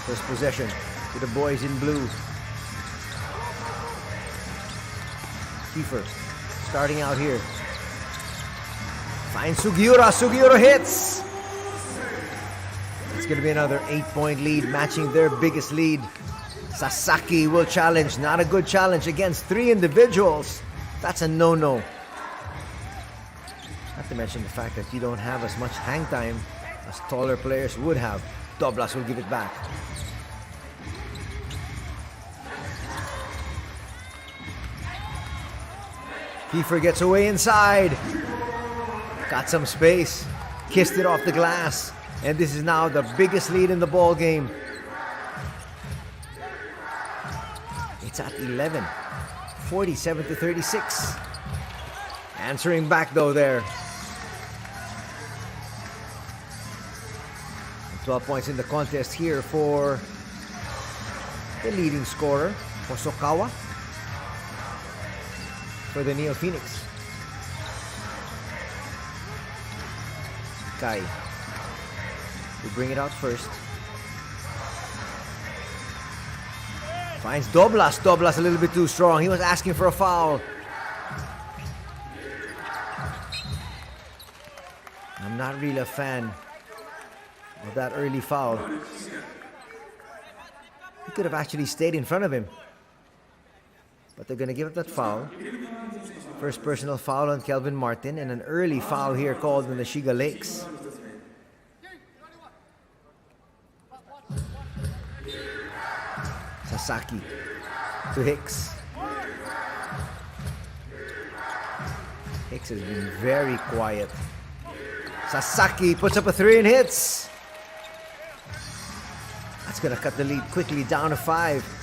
First possession to the boys in blue. Kiefer starting out here. Finds Sugiura. Sugiura hits. It's going to be another 8-point lead, matching their biggest lead. Sasaki will challenge. Not a good challenge against 3 individuals. That's a no-no. Not to mention the fact that you don't have as much hang time as taller players would have. Doblas will give it back. Kiefer gets away inside. Got some space. Kissed it off the glass. And this is now the biggest lead in the ball game. It's at 11. 47-36. Answering back though there. 12 points in the contest here for the leading scorer, Hosokawa, for the NEOPHOENIX. Kai will bring it out first. Finds Doblas. Doblas a little bit too strong. He was asking for a foul. I'm not really a fan of that early foul. He could have actually stayed in front of him. But they're going to give up that foul. First personal foul on Kelvin Martin, and an early foul here called in the Shiga Lakes. Sasaki to Hicks. Hicks has been very quiet. Sasaki puts up a 3 and hits. That's going to cut the lead quickly down to 5.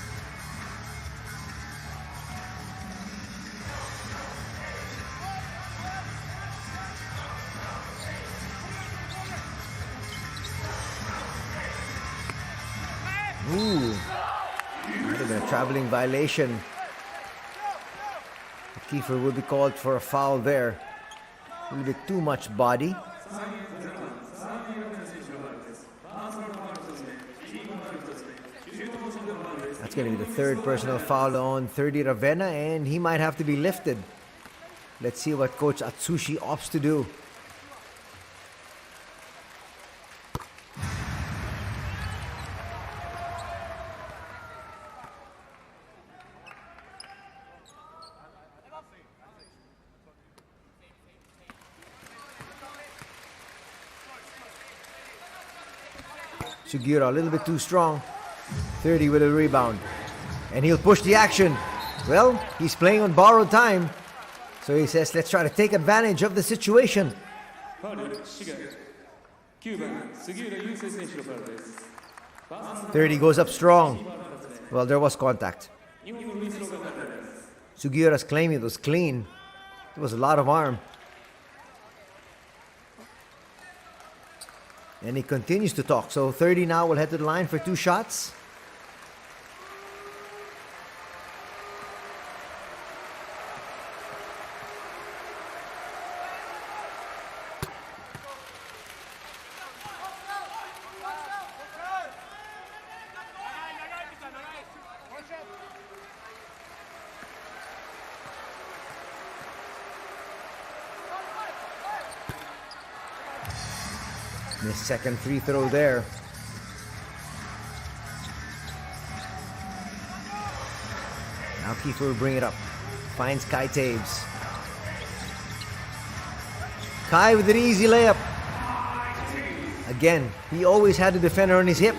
Ooh, might have been a traveling violation. Kiefer will be called for a foul there. A little bit too much body. That's going to be the 3rd personal foul on 30 Ravenna, and he might have to be lifted. Let's see what Coach Atsushi opts to do. Sugiura a little bit too strong. 30 with a rebound. And he'll push the action. Well, he's playing on borrowed time. So he says, let's try to take advantage of the situation. 30 goes up strong. Well, there was contact. Sugiura's claiming it was clean. It was a lot of arm. And he continues to talk. So 30 now will head to the line for 2 shots. His second free throw there. Now Kiefer will bring it up. Finds Kai Taves. Kai with an easy layup. Again, he always had the defender on his hip,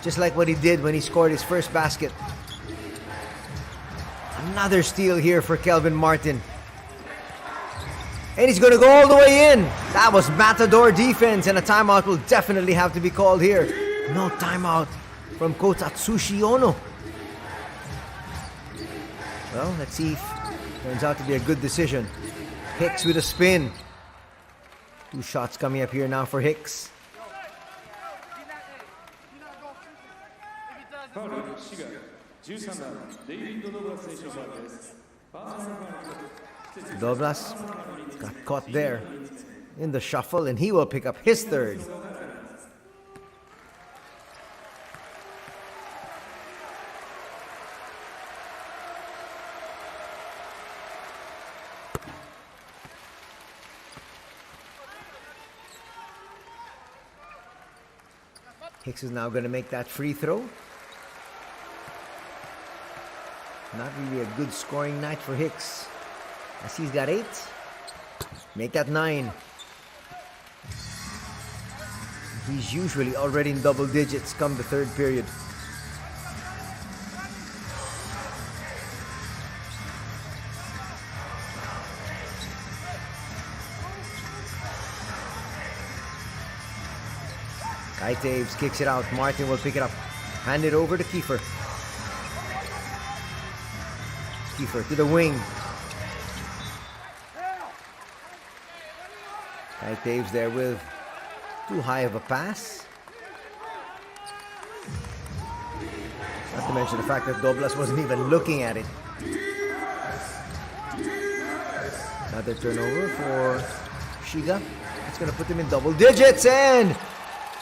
just like what he did when he scored his first basket. Another steal here for Kelvin Martin. And he's going to go all the way in. That was Matador defense, and a timeout will definitely have to be called here. No timeout from Coach Atsushi Ono. Well, let's see if it turns out to be a good decision. Hicks with a spin. 2 shots coming up here now for Hicks. Doblas got caught there in the shuffle, and he will pick up his 3rd. Hicks is now going to make that free throw. Not really a good scoring night for Hicks. I see he's got 8. Make that 9. He's usually already in double digits come the third period. Kai Taves kicks it out. Martin will pick it up. Hand it over to Kiefer. Kiefer to the wing. Kai Taves there with too high of a pass. Not to mention the fact that Doblas wasn't even looking at it. Another turnover for Shiga. It's going to put him in double digits, and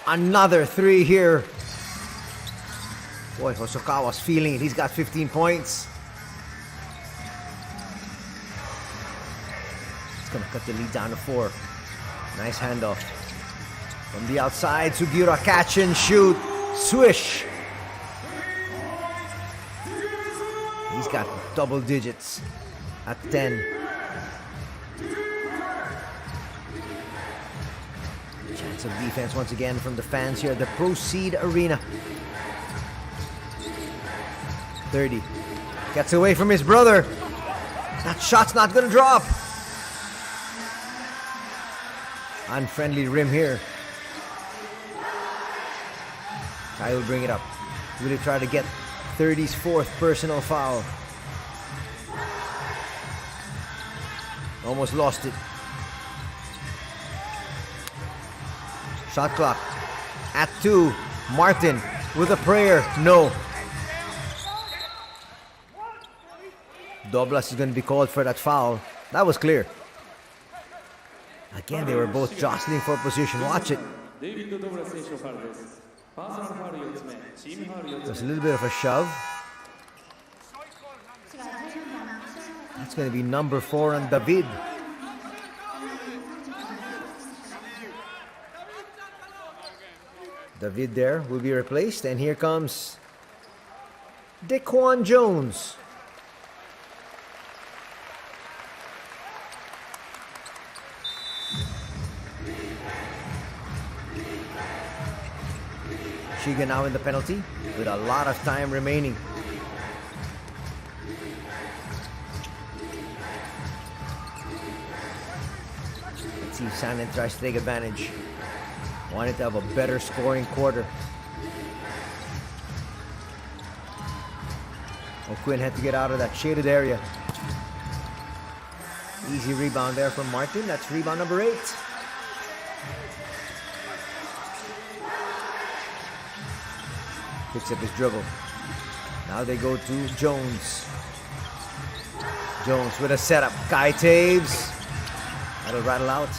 another 3 here. Boy, Hosokawa's feeling it. He's got 15 points. It's going to cut the lead down to 4. Nice handoff. From the outside, Sugiura catch and shoot. Swish. He's got double digits at 10. Chance of defense once again from the fans here at the Proceed Arena. 30. Gets away from his brother. That shot's not going to drop. Unfriendly rim here. Kai will bring it up. Will he try to get 30's 4th personal foul? Almost lost it. Shot clock at 2. Martin with a prayer. No. Doblas is going to be called for that foul. That was clear. Again, they were both jostling for position. Watch it. There's a little bit of a shove. That's going to be number 4 on David. David there will be replaced, and here comes Dequan Jones. Shiga now in the penalty with a lot of time remaining. Let's see if Sanin tries to take advantage. Wanted to have a better scoring quarter. O'Quinn had to get out of that shaded area. Easy rebound there from Martin. That's rebound number 8. Picks up his dribble. Now they go to Jones. Jones with a setup. Kai Taves. That'll rattle out.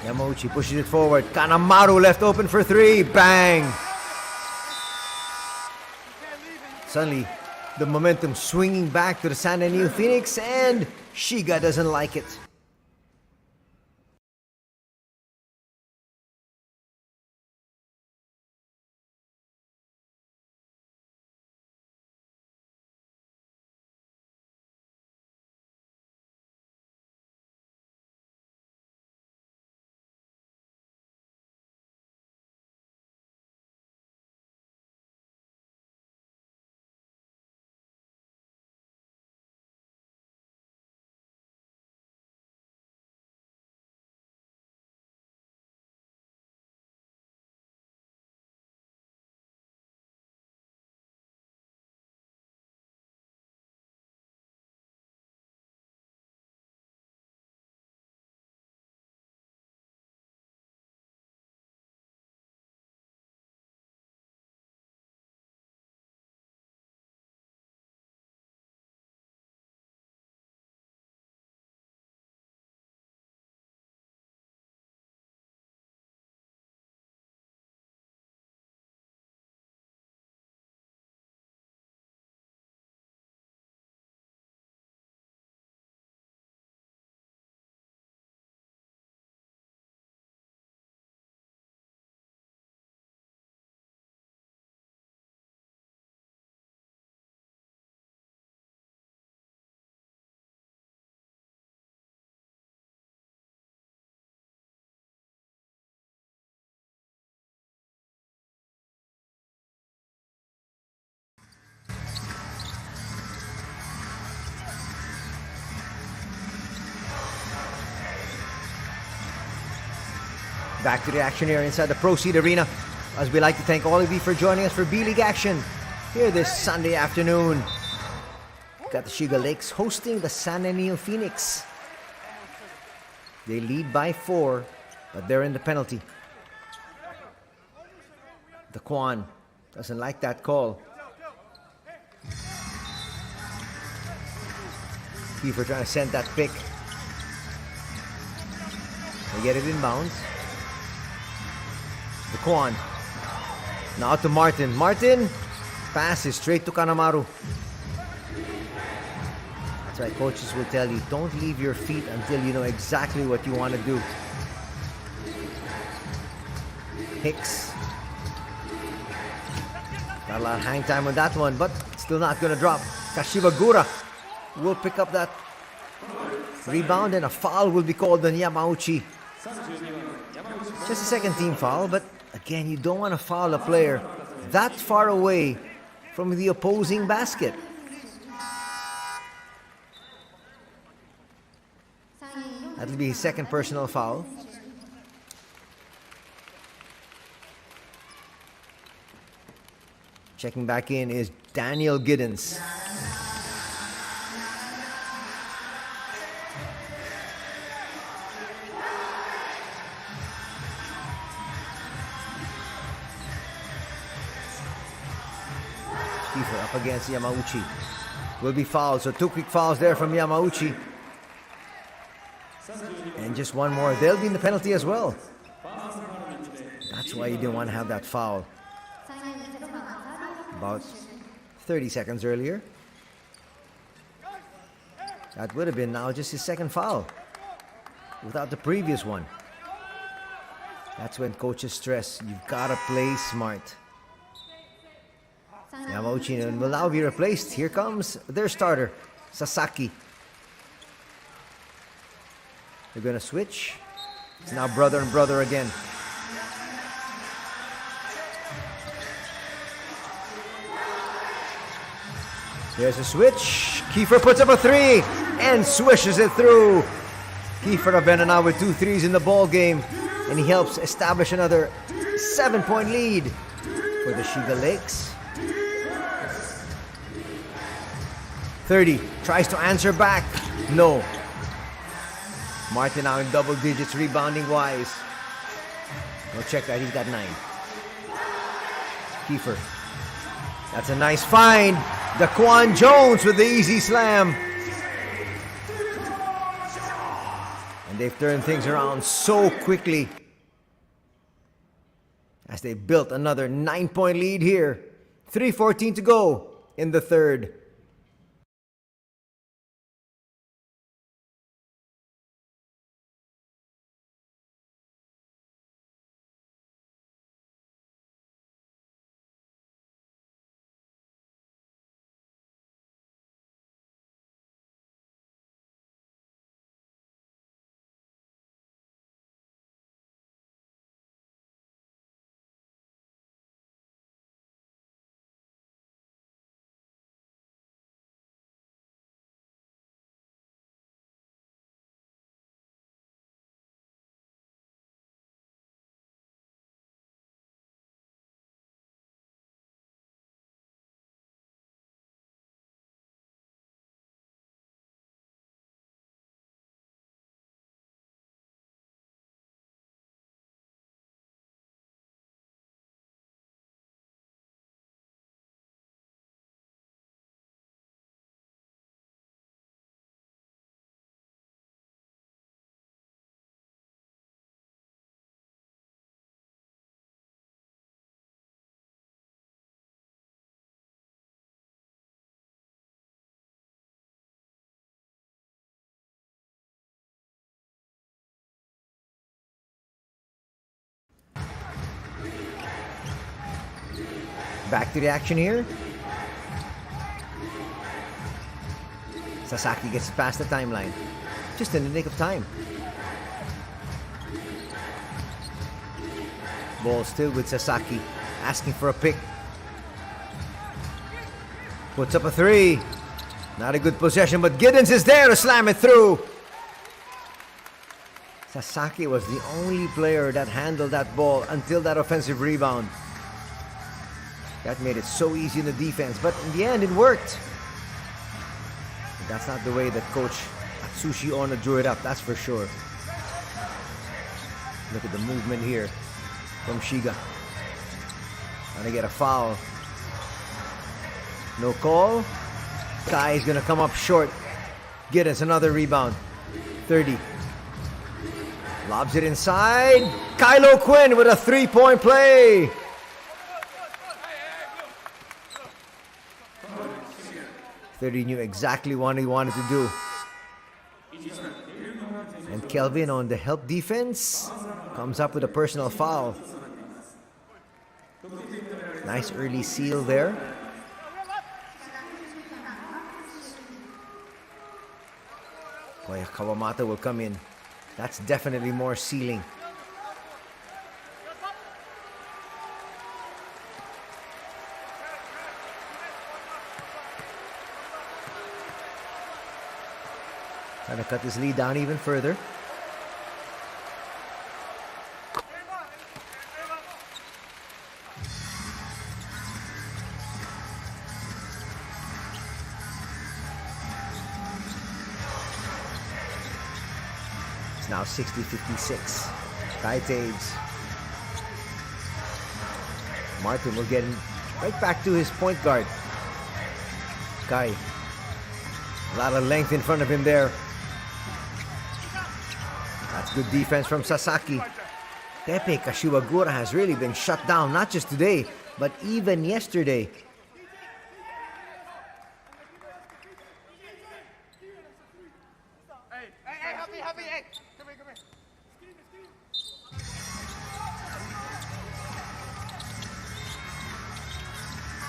Yamauchi pushes it forward. Kanemaru left open for 3. Bang! Suddenly, the momentum swinging back to the San NEOPHOENIX, and Shiga doesn't like it. Back to the action here inside the Proceed Arena, as we like to thank all of you for joining us for B.LEAGUE action here this Sunday afternoon. Got the SHIGA Lakes hosting the NEOPHOENIX. They lead by 4, but they're in the penalty. The Kwan doesn't like that call. Kiefer trying to send that pick. They get it inbounds. The Kwan. Now to Martin. Martin passes straight to Kanamaru. That's why coaches will tell you, don't leave your feet until you know exactly what you want to do. Hicks. Got a lot of hang time on that one, but still not going to drop. Kashibagura will pick up that rebound, and a foul will be called on Yamauchi. Just a second team foul, but again, you don't want to foul a player that far away from the opposing basket. That'll be his second personal foul. Checking back in is Daniel Giddens. Kiefer up against Yamauchi. Will be fouled, so 2 quick fouls there from Yamauchi. And just one more. They'll be in the penalty as well. That's why you didn't want to have that foul. About 30 seconds earlier. That would have been now just his second foul, without the previous one. That's when coaches stress, you've got to play smart. Yamauchi will now be replaced. Here comes their starter, Sasaki. They're going to switch. It's now brother and brother again. There's a switch. Kiefer puts up a 3 and swishes it through. Kiefer Abena now with 2 threes in the ball game, and he helps establish another 7-point lead for the SHIGA Lakes. 30 tries to answer back. No. Martin now in double digits rebounding wise. Go check that, he's got 9. Kiefer. That's a nice find. Daquan Jones with the easy slam. And they've turned things around so quickly as they built another 9-point lead here. 3:14 to go in the third. Back to the action here. Sasaki gets past the timeline. Just in the nick of time. Ball still with Sasaki. Asking for a pick. Puts up a 3. Not a good possession, but Giddens is there to slam it through. Sasaki was the only player that handled that ball until that offensive rebound. That made it so easy in the defense, but in the end it worked. But that's not the way that Coach Atsushi Ono drew it up, that's for sure. Look at the movement here from Shiga. Trying to get a foul. No call. Kai is going to come up short. Get us another rebound. 30. Lobs it inside. Kylo Quinn with a three-point play. Thirty knew exactly what he wanted to do. And Kelvin on the help defense comes up with a personal foul. Nice early seal there. Boy, Kawamata will come in. That's definitely more sealing. Trying to cut this lead down even further. It's now 60-56. Kai Taves. Martin will get right back to his point guard. Kai. A lot of length in front of him there. That's good defense from Sasaki. Tepe Kashiwagura has really been shut down, not just today, but even yesterday.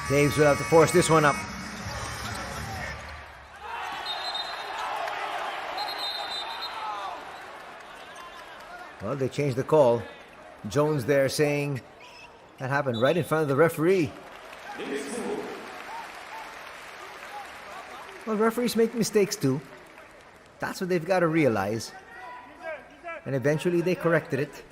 Taves will have to force this one up. Well, they changed the call. Jones there saying that happened right in front of the referee. Well, referees make mistakes too. That's what they've got to realize. And eventually they corrected it.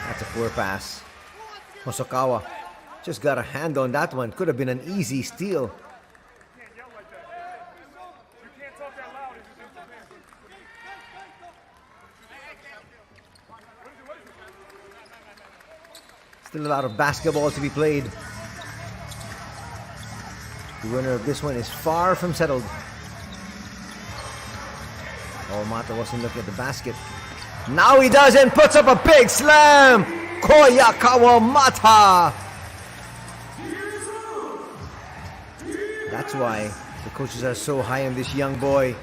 That's a poor pass. Hosokawa just got a hand on that one. Could have been an easy steal. Still a lot of basketball to be played. The winner of this one is far from settled. Oh, Mata wasn't looking at the basket. Now he does and puts up a big slam! Koya Kawamata! That's why the coaches are so high on this young boy.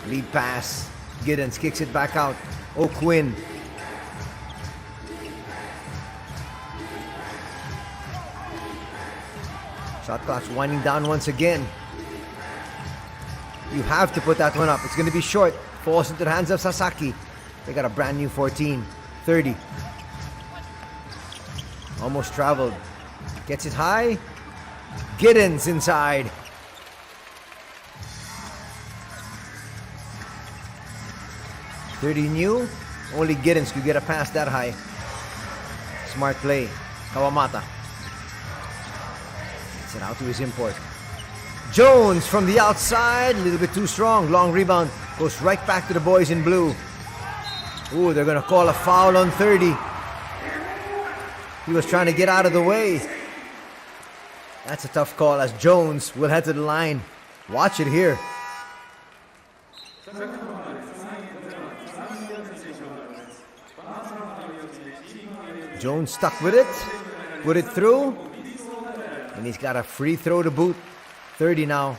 Lead pass. Giddens kicks it back out. O'Quinn. Shot clock's winding down once again. You have to put that one up. It's going to be short. Falls into the hands of Sasaki. They got a brand new 14. 30. Almost traveled. Gets it high. Giddens inside. .30 new. Only Giddens could get a pass that high. Smart play. Kawamata. Gets it out to his import. Jones from the outside. A little bit too strong. Long rebound. Goes right back to the boys in blue. Ooh, they're going to call a foul on 30. He was trying to get out of the way. That's a tough call as Jones will head to the line. Watch it here. Jones stuck with it. Put it through. And he's got a free throw to boot. 30 now.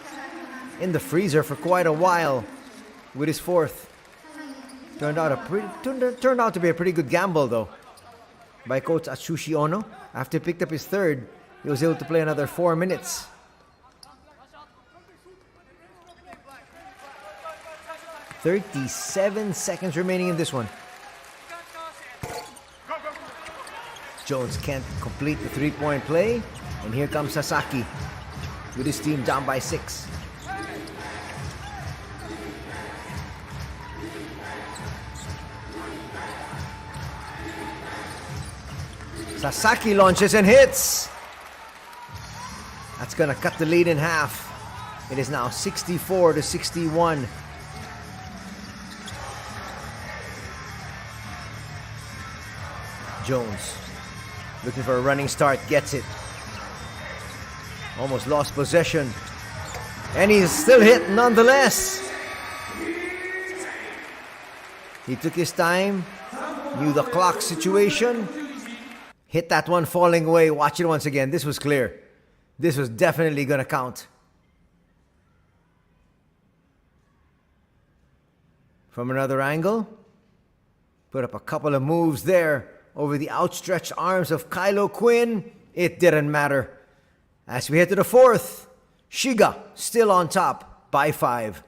In the freezer for quite a while with his fourth. Turned out to be a pretty good gamble though by Coach Atsushi Ono. After he picked up his third, he was able to play another 4 minutes. .37 seconds remaining in this one. Jones can't complete the three-point play. And here comes Sasaki with his team down by 6. Sasaki launches and hits. That's going to cut the lead in half. It is now 64-61. Jones looking for a running start, gets it. Almost lost possession. And he's still hit nonetheless. He took his time, knew the clock situation, hit that one falling away. Watch it once again. This was clear. This was definitely going to count. From another angle, put up a couple of moves there over the outstretched arms of Kylo Quinn. It didn't matter. As we head to the fourth, Shiga still on top by 5.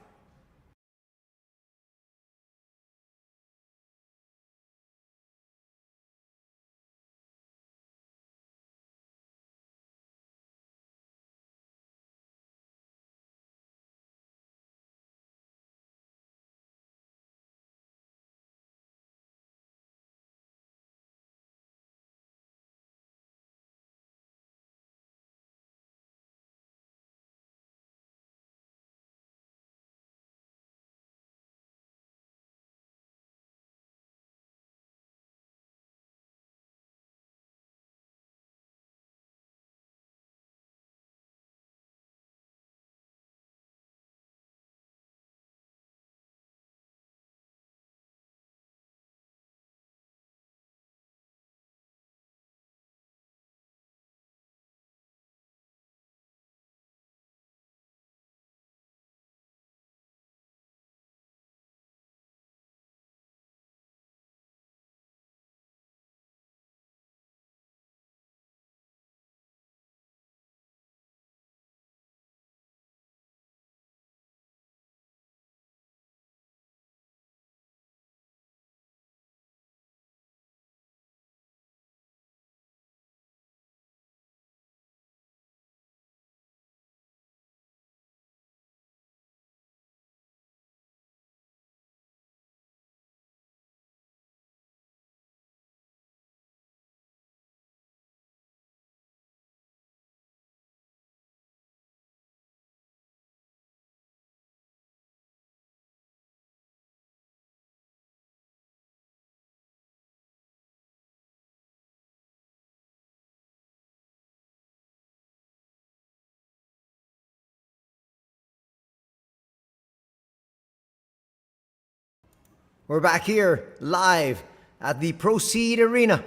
We're back here live at the Proceed Arena.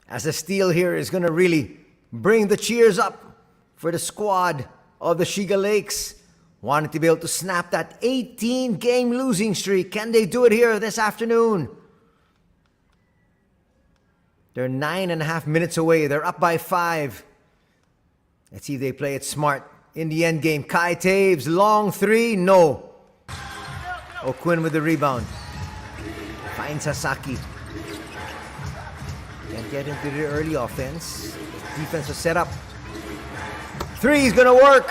As the steal here is going to really bring the cheers up for the squad of the Shiga Lakes. Wanted to be able to snap that 18-game losing streak. Can they do it here this afternoon? They're 9.5 minutes away. They're up by 5. Let's see if they play it smart. In the end game, Kai Taves, long 3, no. O'Quinn with the rebound. Finds Sasaki. Can't get into the early offense. Defense was set up. 3 is gonna work.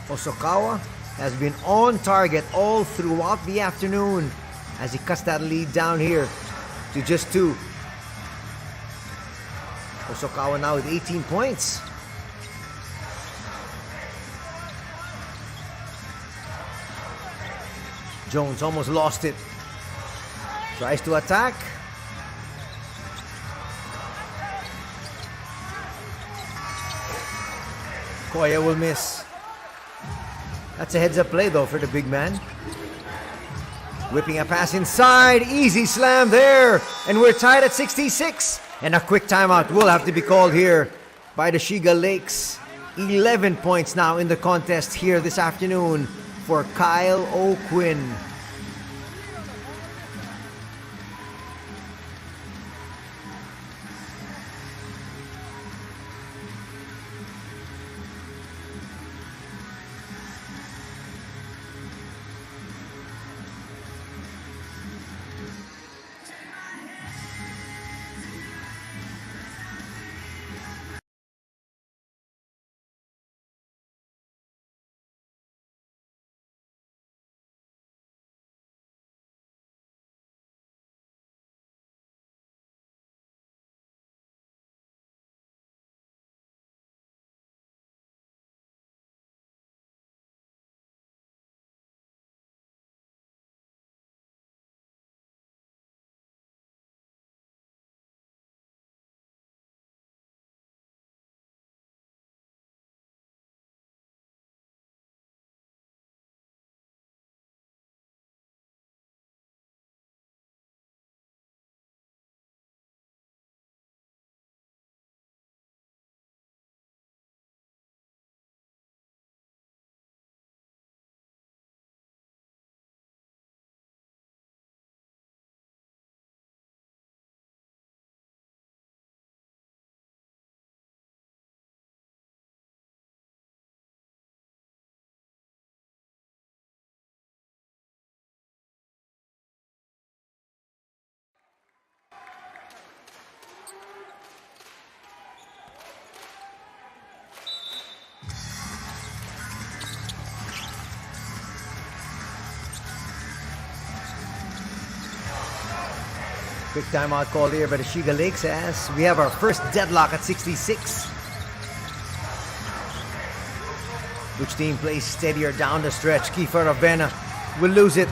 Osokawa has been on target all throughout the afternoon as he cuts that lead down here to just 2. Osokawa now with 18 points. Jones almost lost it. Tries to attack. Koya will miss. That's a heads-up play though for the big man. Whipping a pass inside. Easy slam there. And we're tied at 66. And a quick timeout will have to be called here by the Shiga Lakes. 11 points now in the contest here this afternoon for Kyle O'Quinn. Quick timeout called here by the Shiga Lakes as we have our first deadlock at 66. Which team plays steadier down the stretch? Kiefer Ravena will lose it.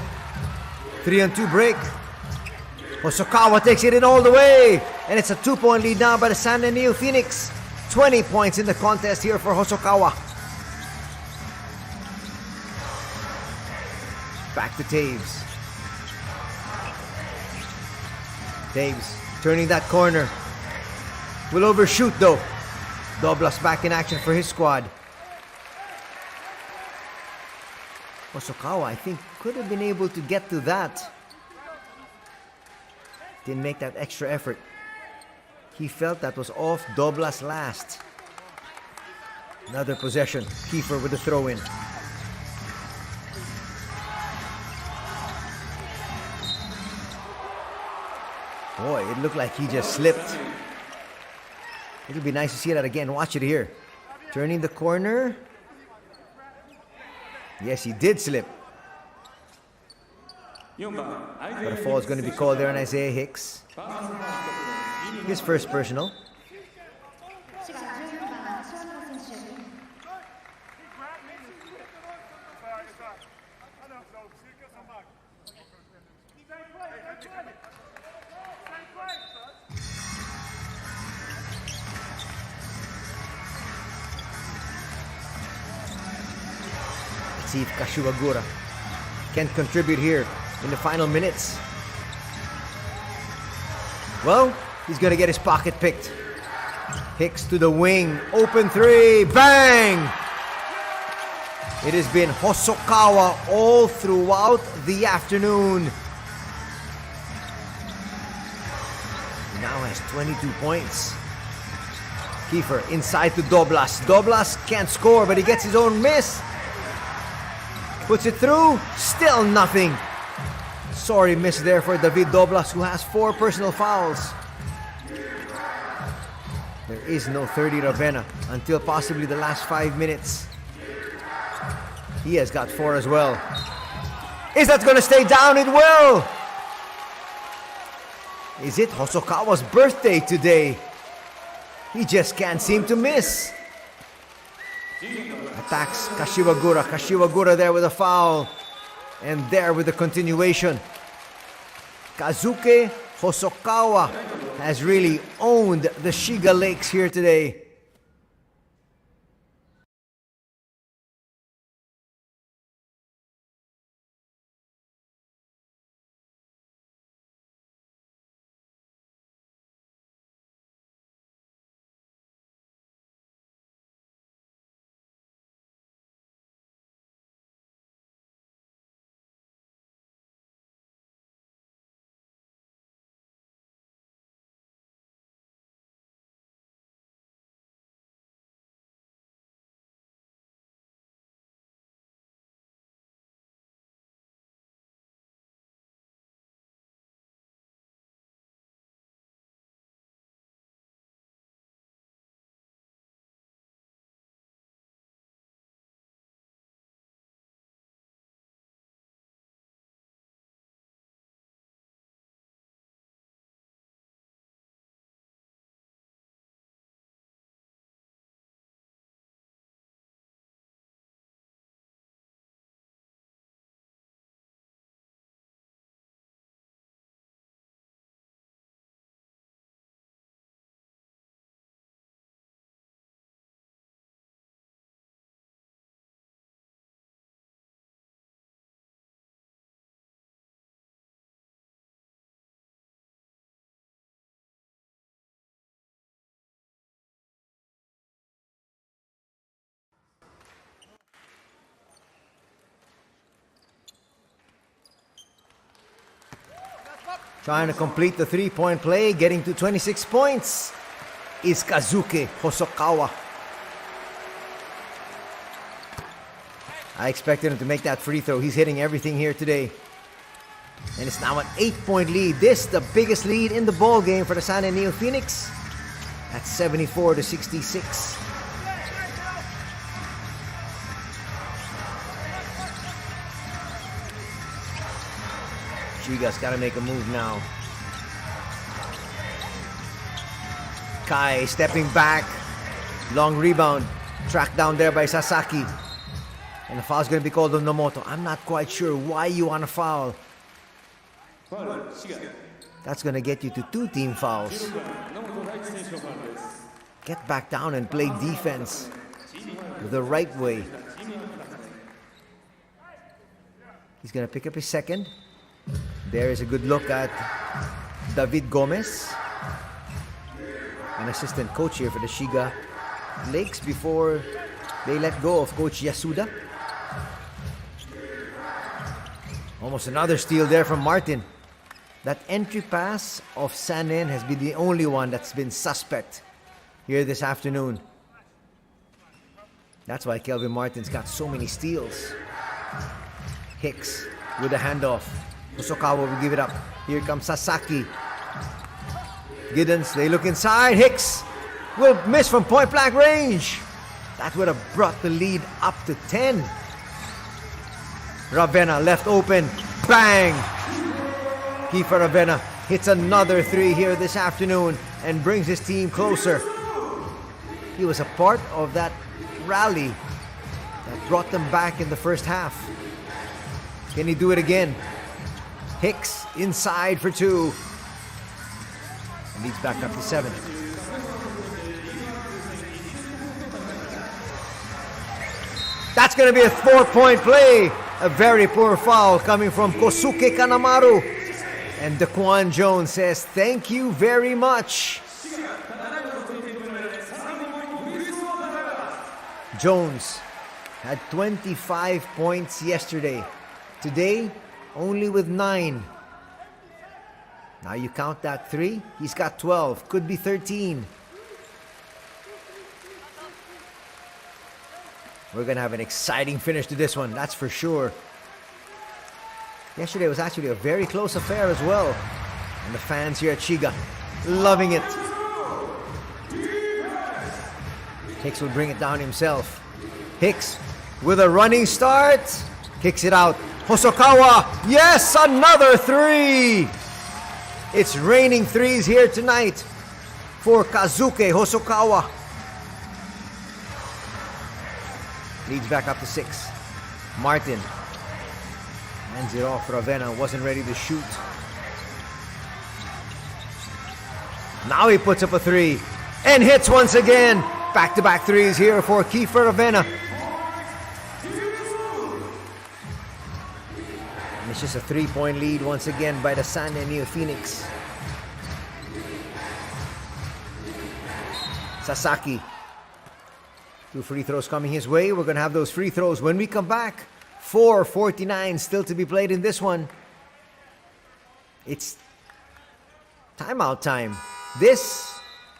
3-on-2 break. Hosokawa takes it in all the way. And it's a 2-point lead now by the San NEOPHOENIX. 20 points in the contest here for Hosokawa. Back to Taves. Taves turning that corner. Will overshoot though. Doblas back in action for his squad. Hosokawa, I think, could have been able to get to that. Didn't make that extra effort. He felt that was off Doblas last. Another possession. Kiefer with the throw-in. Boy, it looked like he just slipped. It'll be nice to see that again. Watch it here. Turning the corner. Yes, he did slip. But a foul is going to be called there on Isaiah Hicks. His first personal. Let's see if Kashiwagura can contribute here in the final minutes. Well, he's going to get his pocket picked. Hicks to the wing. Open three. Bang! It has been Hosokawa all throughout the afternoon. He now has 22 points. Kiefer inside to Doblas. Doblas can't score, but he gets his own miss. Puts it through. Still nothing. Sorry miss there for David Doblas, who has 4 personal fouls. There is no 30 Ravena until possibly the last 5 minutes. He has got 4 as well. Is that going to stay down? It will! Is it Hosokawa's birthday today? He just can't seem to miss. Attacks Kashiwagura. Kashiwagura there with a foul. And there with the continuation. Kazuke Hosokawa has really owned the Shiga Lakes here today. Trying to complete the 3-point play, getting to 26 points, is Kazuke Hosokawa. I expected him to make that free throw. He's hitting everything here today. And it's now an 8-point lead. This, the biggest lead in the ball game for the San NEOPHOENIX. That's 74-66. Shiga's got to make a move now. Kai stepping back. Long rebound. Tracked down there by Sasaki. And the foul's going to be called on Nomoto. I'm not quite sure why you want to foul. That's going to get you to 2 team fouls. Get back down and play defense the right way. He's going to pick up his second. There is a good look at David Gomez, an assistant coach here for the Shiga Lakes before they let go of Coach Yasuda. Almost another steal there from Martin. That entry pass of Sanin has been the only one that's been suspect here this afternoon. That's why Kelvin Martin's got so many steals. Hicks with a handoff. Hosokawa will give it up. Here comes Sasaki. Giddens, they look inside. Hicks will miss from point blank range. That would have brought the lead up to 10. Ravenna left open. Bang! Kiefer Ravenna hits another 3 here this afternoon and brings his team closer. He was a part of that rally that brought them back in the first half. Can he do it again? Hicks inside for 2. And leads back up to 7. That's going to be a 4-point play. A very poor foul coming from Kosuke Kanamaru. And Daquan Jones says, thank you very much. Jones had 25 points yesterday. Today, only with 9. Now you count that 3. He's got 12. Could be 13. We're going to have an exciting finish to this one, that's for sure. Yesterday was actually a very close affair as well. And the fans here at Shiga loving it. Hicks will bring it down himself. Hicks with a running start. Kicks it out. Hosokawa. Yes, another 3. It's raining 3s here tonight for Kazuke Hosokawa. Leads back up to 6. Martin hands it off. Ravenna wasn't ready to shoot. Now he puts up a 3 and hits once again. Back-to-back 3s here for Kiefer Ravenna. And it's just a 3-point lead once again by the San NEOPHOENIX. Sasaki. 2 free throws coming his way. We're going to have those free throws when we come back. 4:49 still to be played in this one. It's timeout time.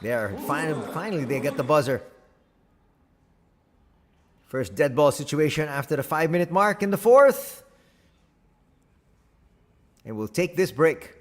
Finally they get the buzzer. First dead ball situation after the 5-minute mark in the 4th. And we'll take this break.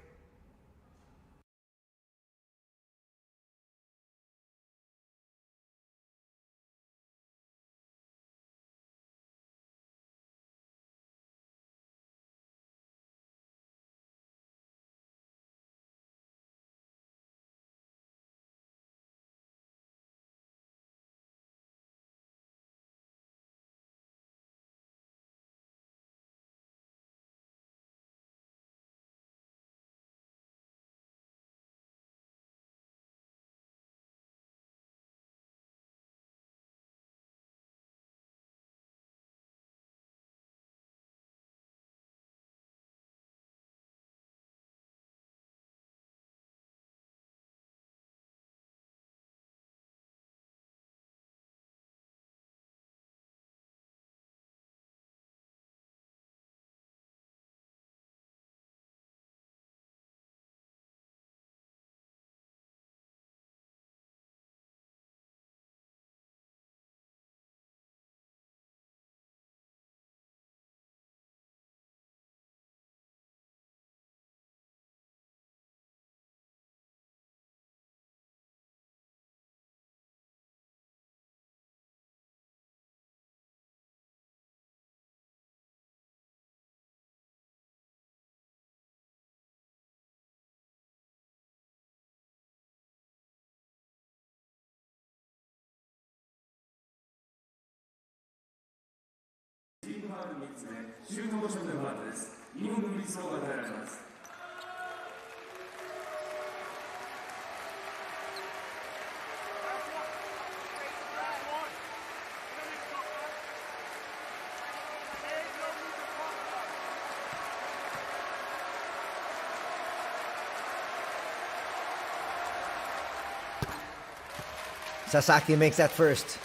Sasaki makes that first.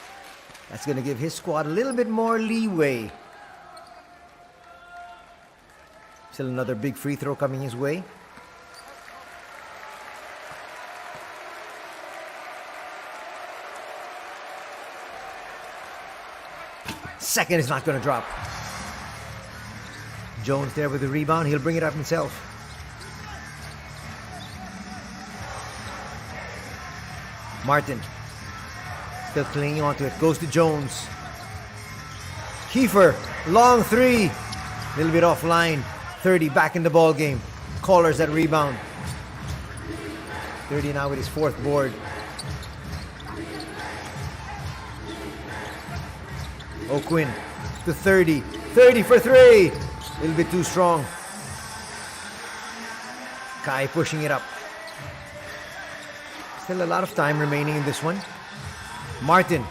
That's going to give his squad a little bit more leeway. Still another big free throw coming his way. Second is not going to drop. Jones there with the rebound. He'll bring it up himself. Martin still clinging onto it. Goes to Jones. Kiefer, long three. A little bit offline. 30 back in the ball game. Callers that rebound. 30 now with his fourth board. O'Quinn to 30. 30 for three. A little bit too strong. Kai pushing it up. Still a lot of time remaining in this one. Martin.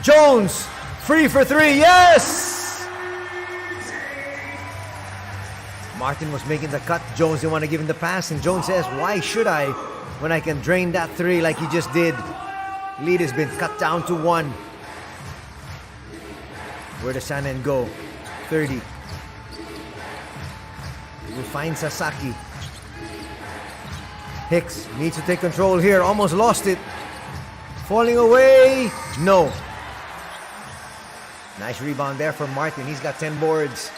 Jones. Free for three. Yes! Martin was making the cut. Jones didn't want to give him the pass. And Jones says, why should I when I can drain that three like he just did? Lead has been cut down to 1. Where does Sanen go? 30. He will find Sasaki. Hicks needs to take control here. Almost lost it. Falling away. No. Nice rebound there from Martin. He's got 10 boards.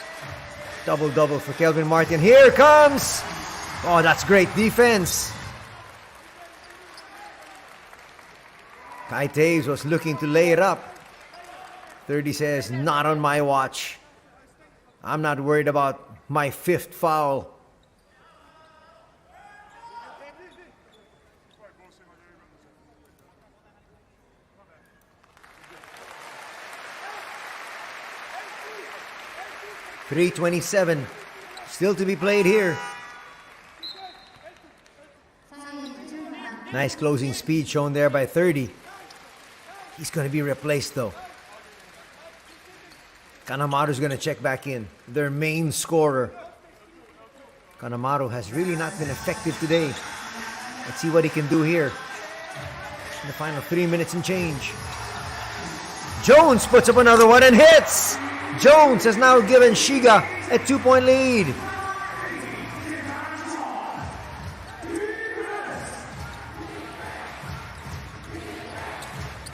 Double-double for Kelvin Martin. Here comes. Oh, that's great defense. Kai Taves was looking to lay it up. 30 says, not on my watch. I'm not worried about my 5th foul. .327 still to be played here. Nice closing speed shown there by 30. He's going to be replaced though. Kanemaru's going to check back in. Their main scorer. Kanemaru has really not been effective today. Let's see what he can do here. In the final 3 minutes and change. Jones puts up another one and hits! Jones has now given Shiga a 2-point lead.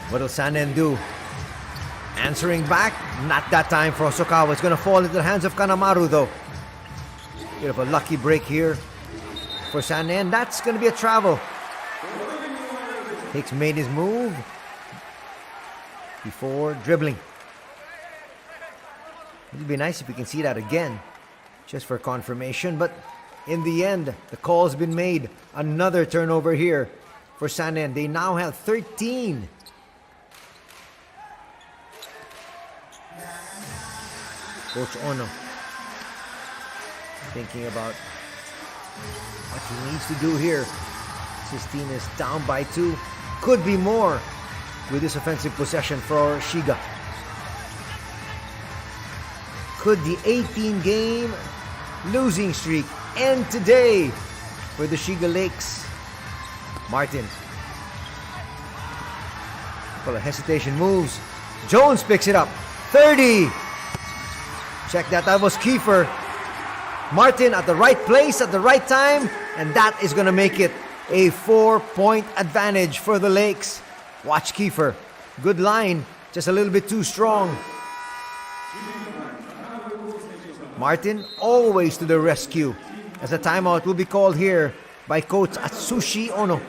What will Sanen do? Answering back, not that time for Hosokawa. It's going to fall into the hands of Kanemaru though. Bit of a lucky break here for Sanen. That's going to be a travel. Hicks made his move before dribbling. It'll be nice if we can see that again, just for confirmation. But in the end, the call's been made. Another turnover here for Sanen. They now have 13. Coach Ono thinking about what he needs to do here. His team is down by 2. Could be more with this offensive possession for Shiga. Could the 18-game losing streak end today for the Shiga Lakes? Martin. Couple of hesitation moves. Jones picks it up. 30. Check that. That was Kiefer. Martin at the right place at the right time. And that is going to make it a 4-point advantage for the Lakes. Watch Kiefer. Good line. Just a little bit too strong. Martin always to the rescue, as a timeout will be called here by Coach Atsushi Ono.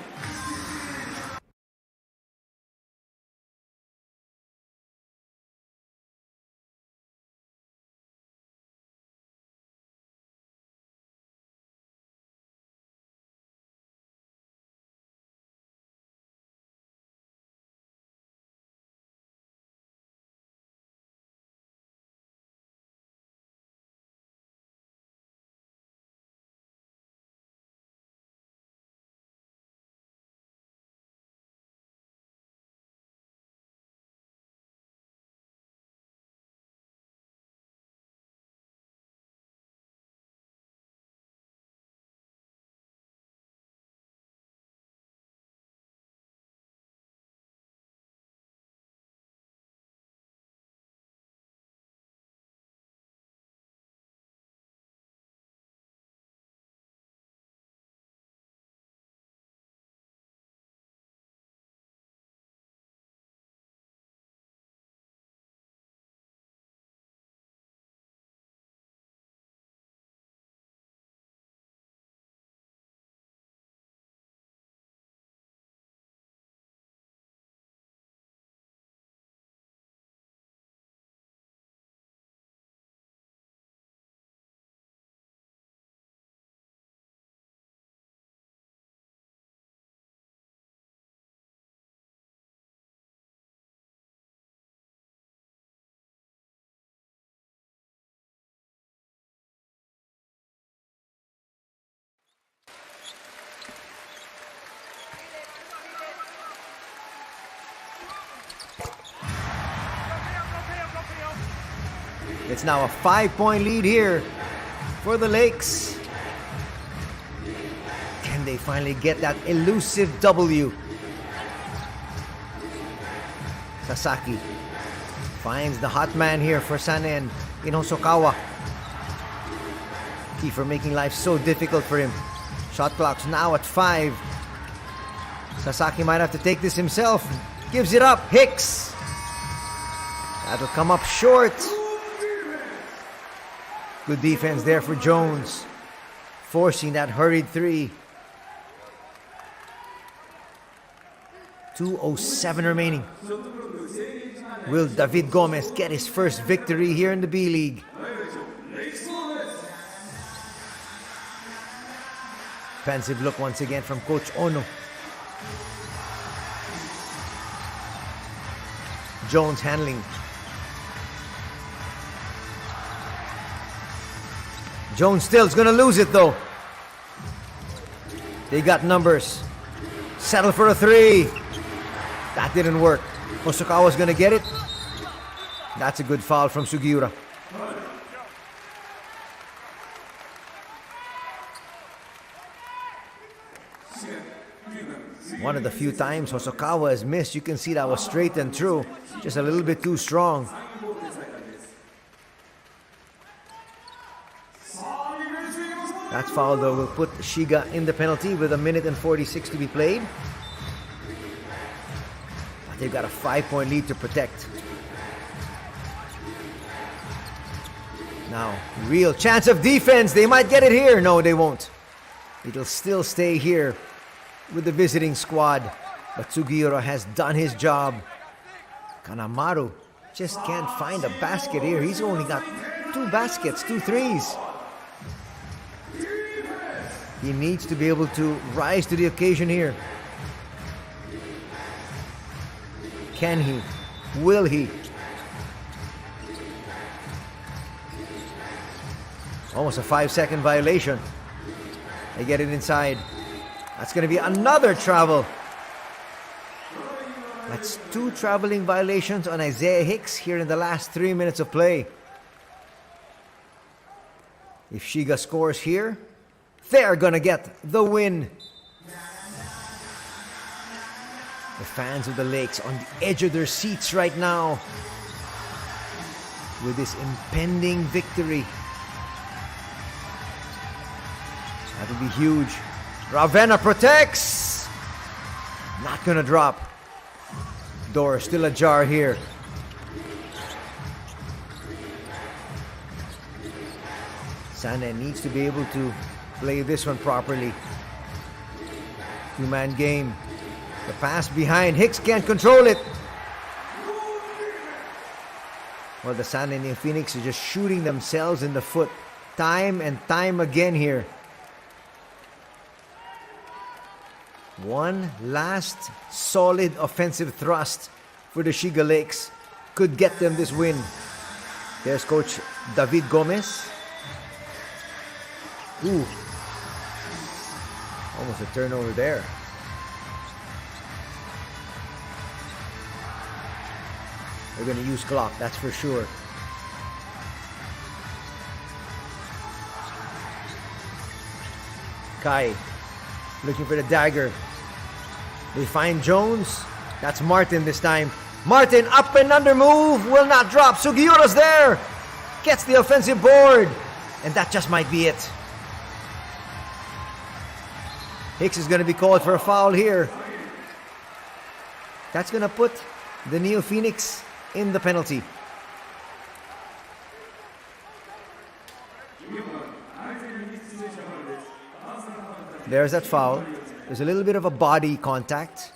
It's now a 5-point lead here for the Lakes. Can they finally get that elusive W? Sasaki finds the hot man here for Sanen in Hosokawa. Key for making life so difficult for him. Shot clock's now at 5. Sasaki might have to take this himself. Gives it up. Hicks. That'll come up short. Good defense there for Jones, forcing that hurried 3. 2:07 remaining. Will David Gomez get his first victory here in the B-League? Defensive look once again from Coach Ono. Jones handling. Jones still's gonna lose it though. They got numbers. Settle for a 3. That didn't work. Hosokawa's gonna get it. That's a good foul from Sugiura. One of the few times Hosokawa has missed, you can see that was straight and true. Just a little bit too strong. That foul though will put Shiga in the penalty with 1:46 to be played. But they've got a 5-point lead to protect. Now, real chance of defense. They might get it here. No, they won't. It'll still stay here with the visiting squad. But Sugiura has done his job. Kanamaru just can't find a basket here. He's only got 2 baskets, 2 threes. He needs to be able to rise to the occasion here. Can he? Will he? Almost a 5-second violation. They get it inside. That's going to be another travel. That's 2 traveling violations on Isaiah Hicks here in the last 3 minutes of play. If Shiga scores here, they're gonna get the win. The fans of the Lakes on the edge of their seats right now with this impending victory. That'll be huge. Ravenna protects. Not gonna drop. Door still ajar here. Sanen needs to be able to play this one properly. 2-man game. The pass behind. Hicks can't control it. Well, the San NEOPHOENIX are just shooting themselves in the foot time and time again here. One last solid offensive thrust for the Shiga Lakes could get them this win. There's Coach David Gomez. Ooh. Almost a turnover there. They're going to use clock, that's for sure. Kai looking for the dagger. They find Jones. That's Martin this time. Martin up and under move. Will not drop. Sugiura's there. Gets the offensive board. And that just might be it. Hicks is going to be called for a foul here. That's going to put the NEOPHOENIX in the penalty. There's that foul. There's a little bit of a body contact.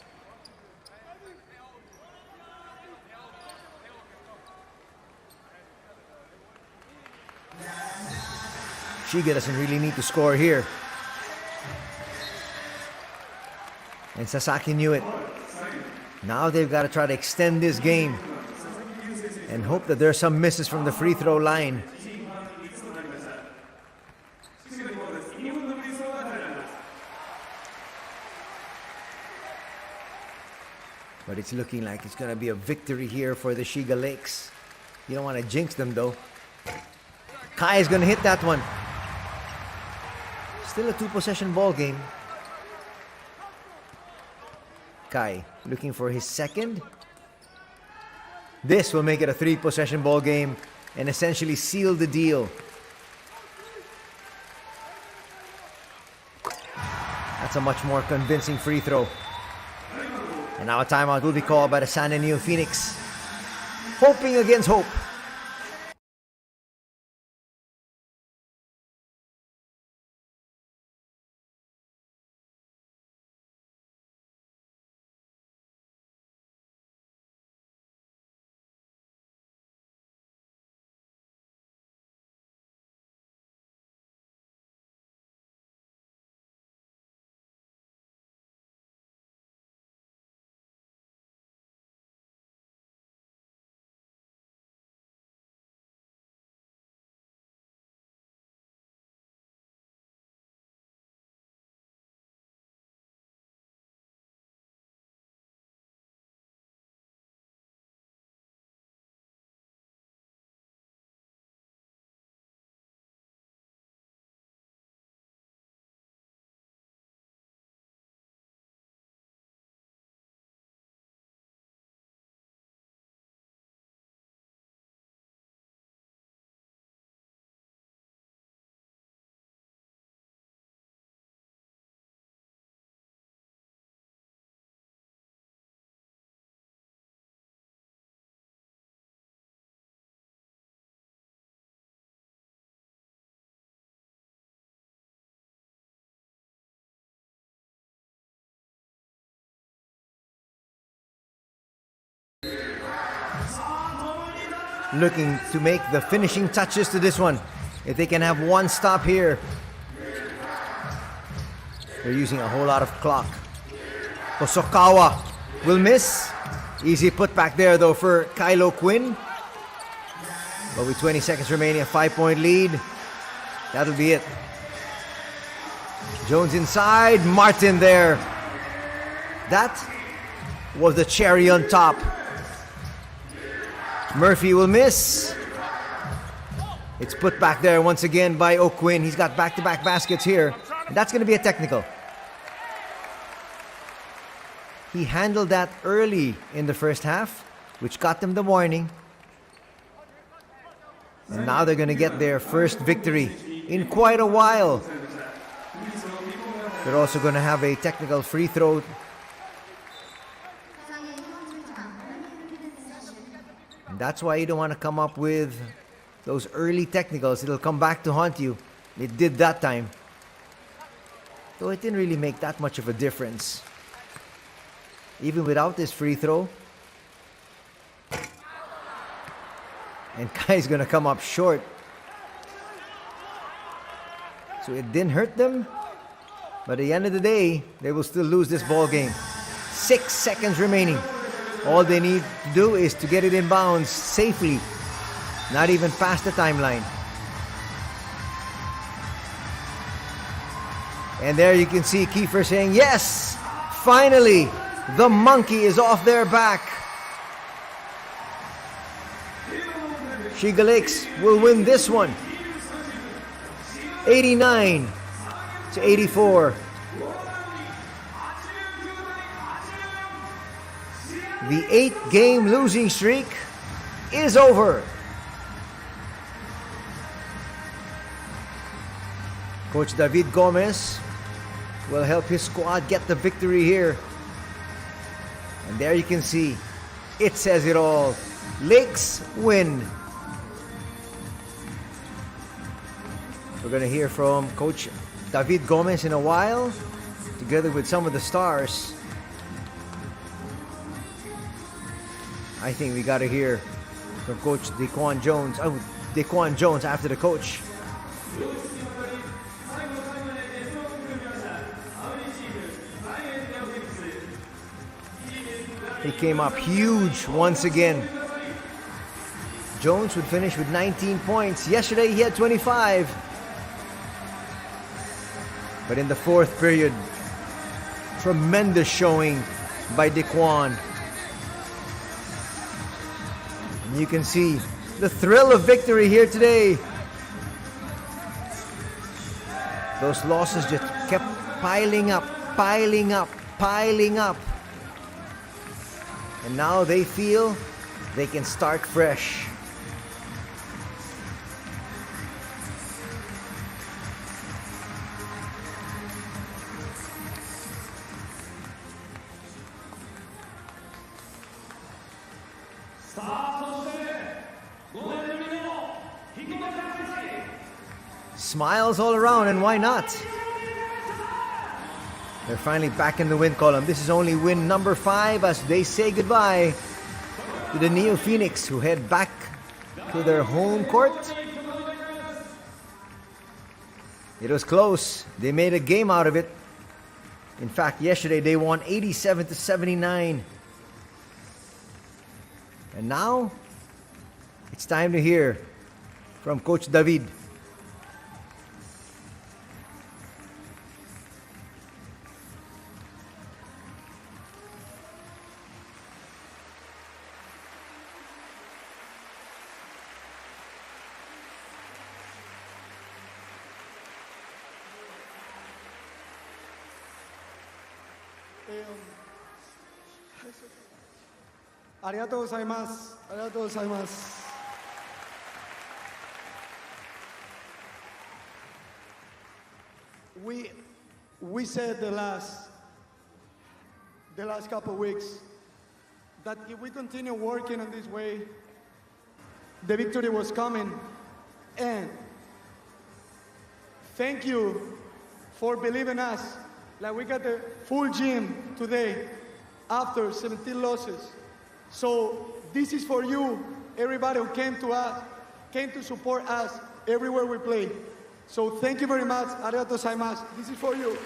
Shiga doesn't really need to score here. And Sasaki knew it. Now they've got to try to extend this game and hope that there's some misses from the free throw line. But it's looking like it's going to be a victory here for the Shiga Lakes. You don't want to jinx them though. Kai is gonna hit that one. Still a 2-possession ball game. Kai looking for his second. This will make it a 3-possession ball game and essentially seal the deal. That's a much more convincing free throw. And now a timeout will be called by the San NEOPHOENIX. Hoping against hope. Looking to make the finishing touches to this one. If they can have one stop here. They're using a whole lot of clock. Hosokawa will miss. Easy put back there though for Kylo Quinn. But with 20 seconds remaining, a 5-point lead. That'll be it. Jones inside. Martin there. That was the cherry on top. Murphy will miss. It's put back there once again by O'Quinn. He's got back-to-back baskets here. And that's going to be a technical. He handled that early in the first half, which got them the warning. And now they're going to get their first victory in quite a while. They're also going to have a technical free throw. And that's why you don't want to come up with those early technicals. It'll come back to haunt you. It did that time. Though it didn't really make that much of a difference. Even without this free throw. And Kai's gonna come up short. So it didn't hurt them. But at the end of the day, they will still lose this ball game. 6 seconds remaining. All they need to do is to get it in bounds safely. Not even past the timeline. And there you can see Kiefer saying, yes, finally, the monkey is off their back. Shiga Lakes will win this one. 89-84. The 8-game losing streak is over. Coach David Gomez will help his squad get the victory here. And there you can see, it says it all. Lakes win. We're going to hear from Coach David Gomez in a while, together with some of the stars. I think we got to hear from Coach Daquan Jones. Daquan Jones after the coach. He came up huge once again. Jones would finish with 19 points. Yesterday he had 25. But in the fourth period, tremendous showing by Daquan. And you can see the thrill of victory here today. Those losses just kept piling up. And now they feel they can start fresh. Smiles all around, and why not? They're finally back in the win column. This is only win number 5 as they say goodbye to the NEOPHOENIX, who head back to their home court. It was close. They made a game out of it. In fact, yesterday they won 87-79. And now, it's time to hear from Coach David. We said the last couple of weeks that if we continue working in this way, the victory was coming. And thank you for believing us. Like, we got the full gym today after 17 losses. So this is for you, everybody who came to support us everywhere we play. So thank you very much. Arigatou gozaimasu. This is for you.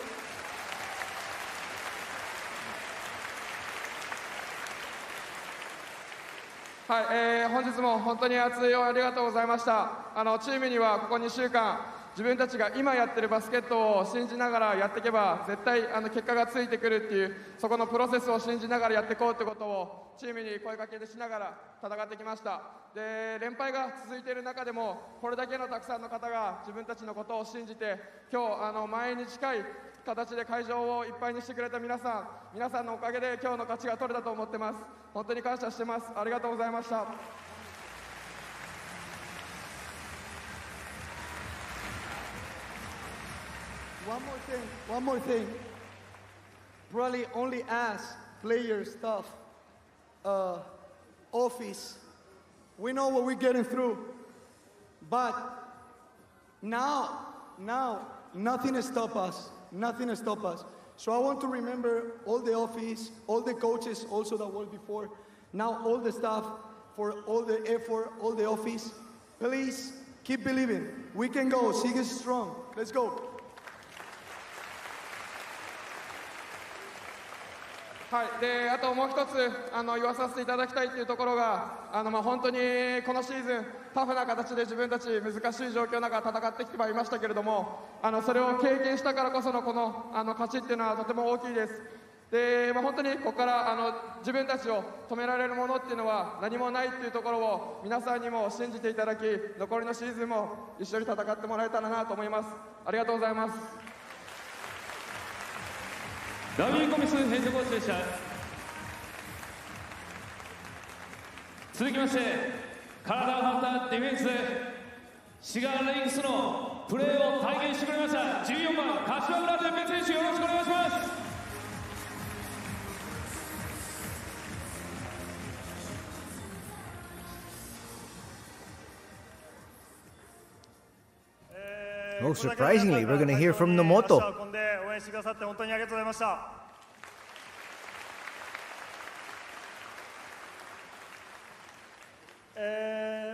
はい、本日も本当に熱い応援ありがとうございました。チームにはここ2週間、自分たちが今やってるバスケットを信じながらやっていけば絶対結果がついてくるっていう、そこのプロセスを信じながらやっていこうってことをチームに声かけしながら戦ってきました。で、連敗が続いている中でもこれだけのたくさんの方が自分たちのことを信じて、今日前に近い形で会場をいっぱいにしてくれた皆さんのおかげで今日の勝ちが取れたと思ってます。本当に感謝してます。ありがとうございました。One more thing. Probably only us, players, staff, office, we know what we're getting through. But now, nothing has stopped us. Nothing has stopped us. So I want to remember all the office, all the coaches also that were before, now all the staff, for all the effort, all the office. Please keep believing. We can go. SHIGA is strong. Let's go. はい、であともう一つ言わさせていただきたいというところが本当にこのシーズンタフな形で自分たち難しい状況の中戦ってきてはいましたけれどもそれを経験したからこそのこの勝ちっていうのはとても大きいです。で、本当にここから自分たちを止められるものっていうのは何もないっていうところを皆さんにも信じていただき、残りのシーズンも一緒に戦ってもらえたらなと思います。ありがとうございます。ダビーコミスヘッドコーチでした。続きまして体を張ったディフェンスでシガーレインスのプレーを体現してくれました14番柏村伝平選手、よろしくお願いします。Oh, surprisingly, we're going to hear from Nomoto. 応援してくださって本当にありがとうございました。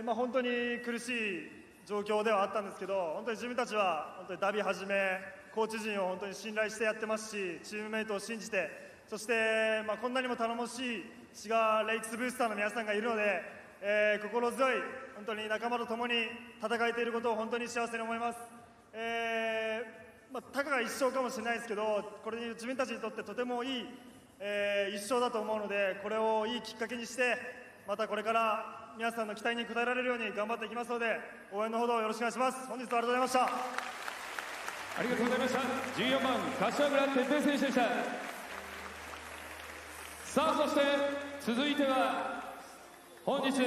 本当に苦しい状況ではあったんですけど、本当に自分たちは本当にダビはじめコーチ陣を本当に信頼してやってますし、チームメイトを信じて、そして、こんなにも頼もしいシガーレイクスブースターの皆さんがいるので、心強い本当に仲間と共に戦えていることを本当に幸せに思います。たかが一勝かもしれないですけど、これ自分たちにとってとてもいい、一勝だと思うので、これをいいきっかけにしてまたこれから皆さんの期待に応えられるように頑張っていきますので、応援のほどよろしくお願いします。本日はありがとうございました。ありがとうございました。14番柏倉哲平選手でした。さあ、そして続いては本日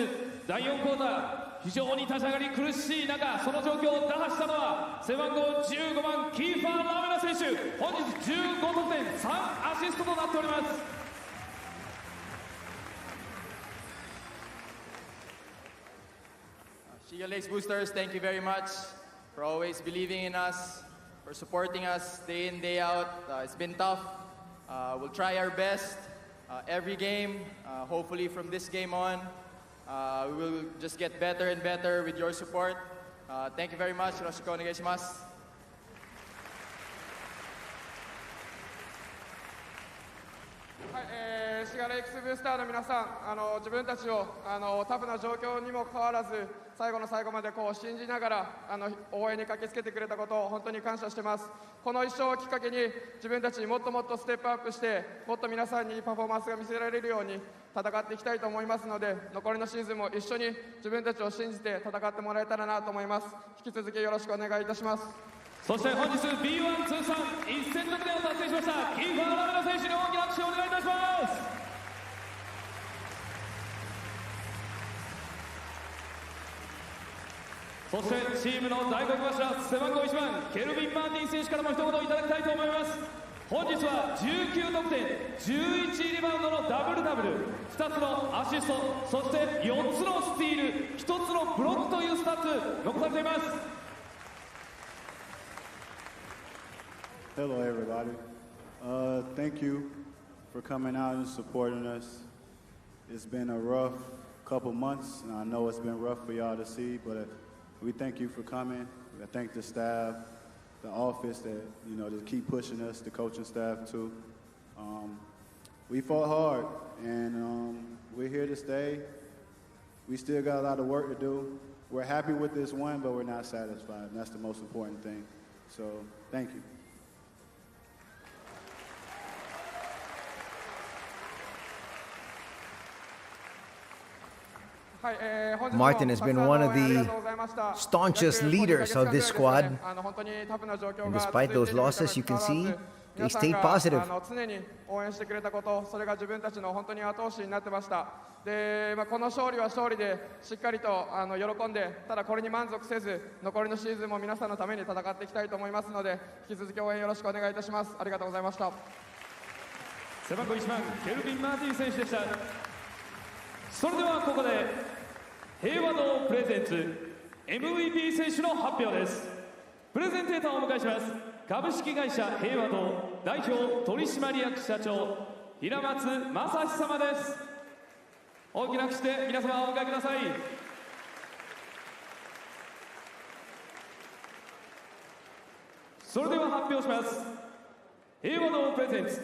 第4クォーター、非常に立ち上がり苦しい中、その状況を打破したのは背番号15番キーファー・ラメナ選手。本日15得点3アシストとなっております。Shiga Lakes Boosters, thank you very much for always believing in us, for supporting us day in, day out. It's been tough. We'll try our best every game. Hopefully from this game on, we will just get better and better with your support. Thank you very much. よろしくお願いします。はい、シガレイクスブースターの皆さん、自分たちをタフな状況にもかかわらず最後の最後まで信じながら応援に駆けつけてくれたことを本当に感謝してます。この一勝をきっかけに自分たちもっともっとステップアップしてもっと皆さんにいいパフォーマンスが見せられるように戦っていきたいと思いますので、残りのシーズンも一緒に自分たちを信じて戦ってもらえたらなと思います。引き続きよろしくお願いいたします。そして本日 B1 通算1000得点を達成しましたキーファー・ラメナ選手に大きな拍手をお願いいたします。そしてチームの大黒柱背番号1番ケルビン・マーティン選手からも一言いただきたいと思います。本日は19得点11リバウンドのダブルダブル、2つのアシスト、そして4つのスティール、1つのブロックというスタッツ残されています。Hello, everybody. Thank you for coming out and supporting us. It's been a rough couple months, and I know it's been rough for y'all to see, but we thank you for coming. I thank the staff, the office that, just keep pushing us, the coaching staff too. We fought hard, and we're here to stay. We still got a lot of work to do. We're happy with this win, but we're not satisfied, and that's the most important thing. So, thank you. Martin has been one of the staunchest leaders of this squad. And despite those losses, you can see they stayed positive. 常に応援してくれたこと、それが自分たちの本当に後押しになってました。で、この勝利は勝利でしっかりと喜んで、ただこれに満足せず、残りのシーズンも皆さんのために戦っていきたいと思いますので、引き続き応援よろしくお願いいたします。ありがとうございました。背番号1番ケルビン・マーティン選手でした。それではここで平和堂プレゼンツ MVP 選手の発表です。プレゼンテーターをお迎えします。株式会社平和堂代表取締役社長平松正史様です。大きな拍手で皆様お迎えください。それでは発表します。平和堂プレゼンツ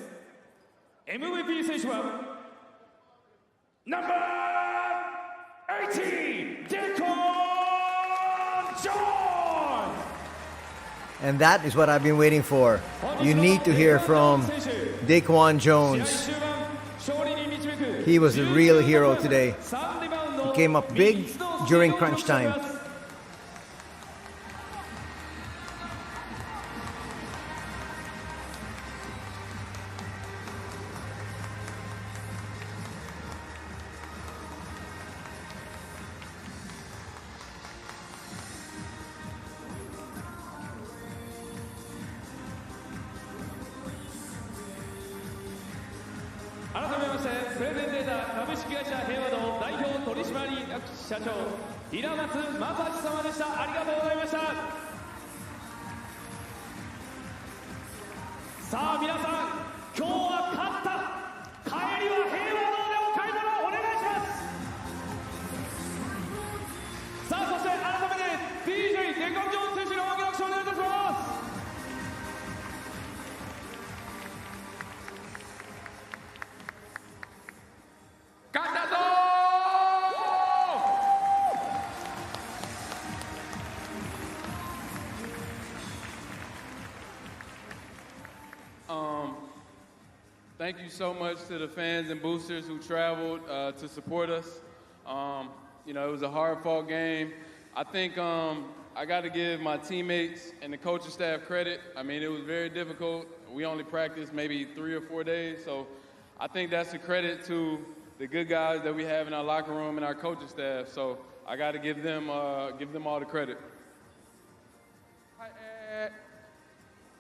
MVP 選手はナンバー18 DECON JOHN! And that is what I've been waiting for. You need to hear from Daquan Jones. He was a real hero today. He came up big during crunch time. Thank you so much to the fans and boosters who traveled to support us. You know, it was a hard-fought game. I think I got to give my teammates and the coaching staff credit. I mean, it was very difficult. We only practiced maybe 3 or 4 days, so I think that's a credit to the good guys that we have in our locker room and our coaching staff. So I got to give them all the credit.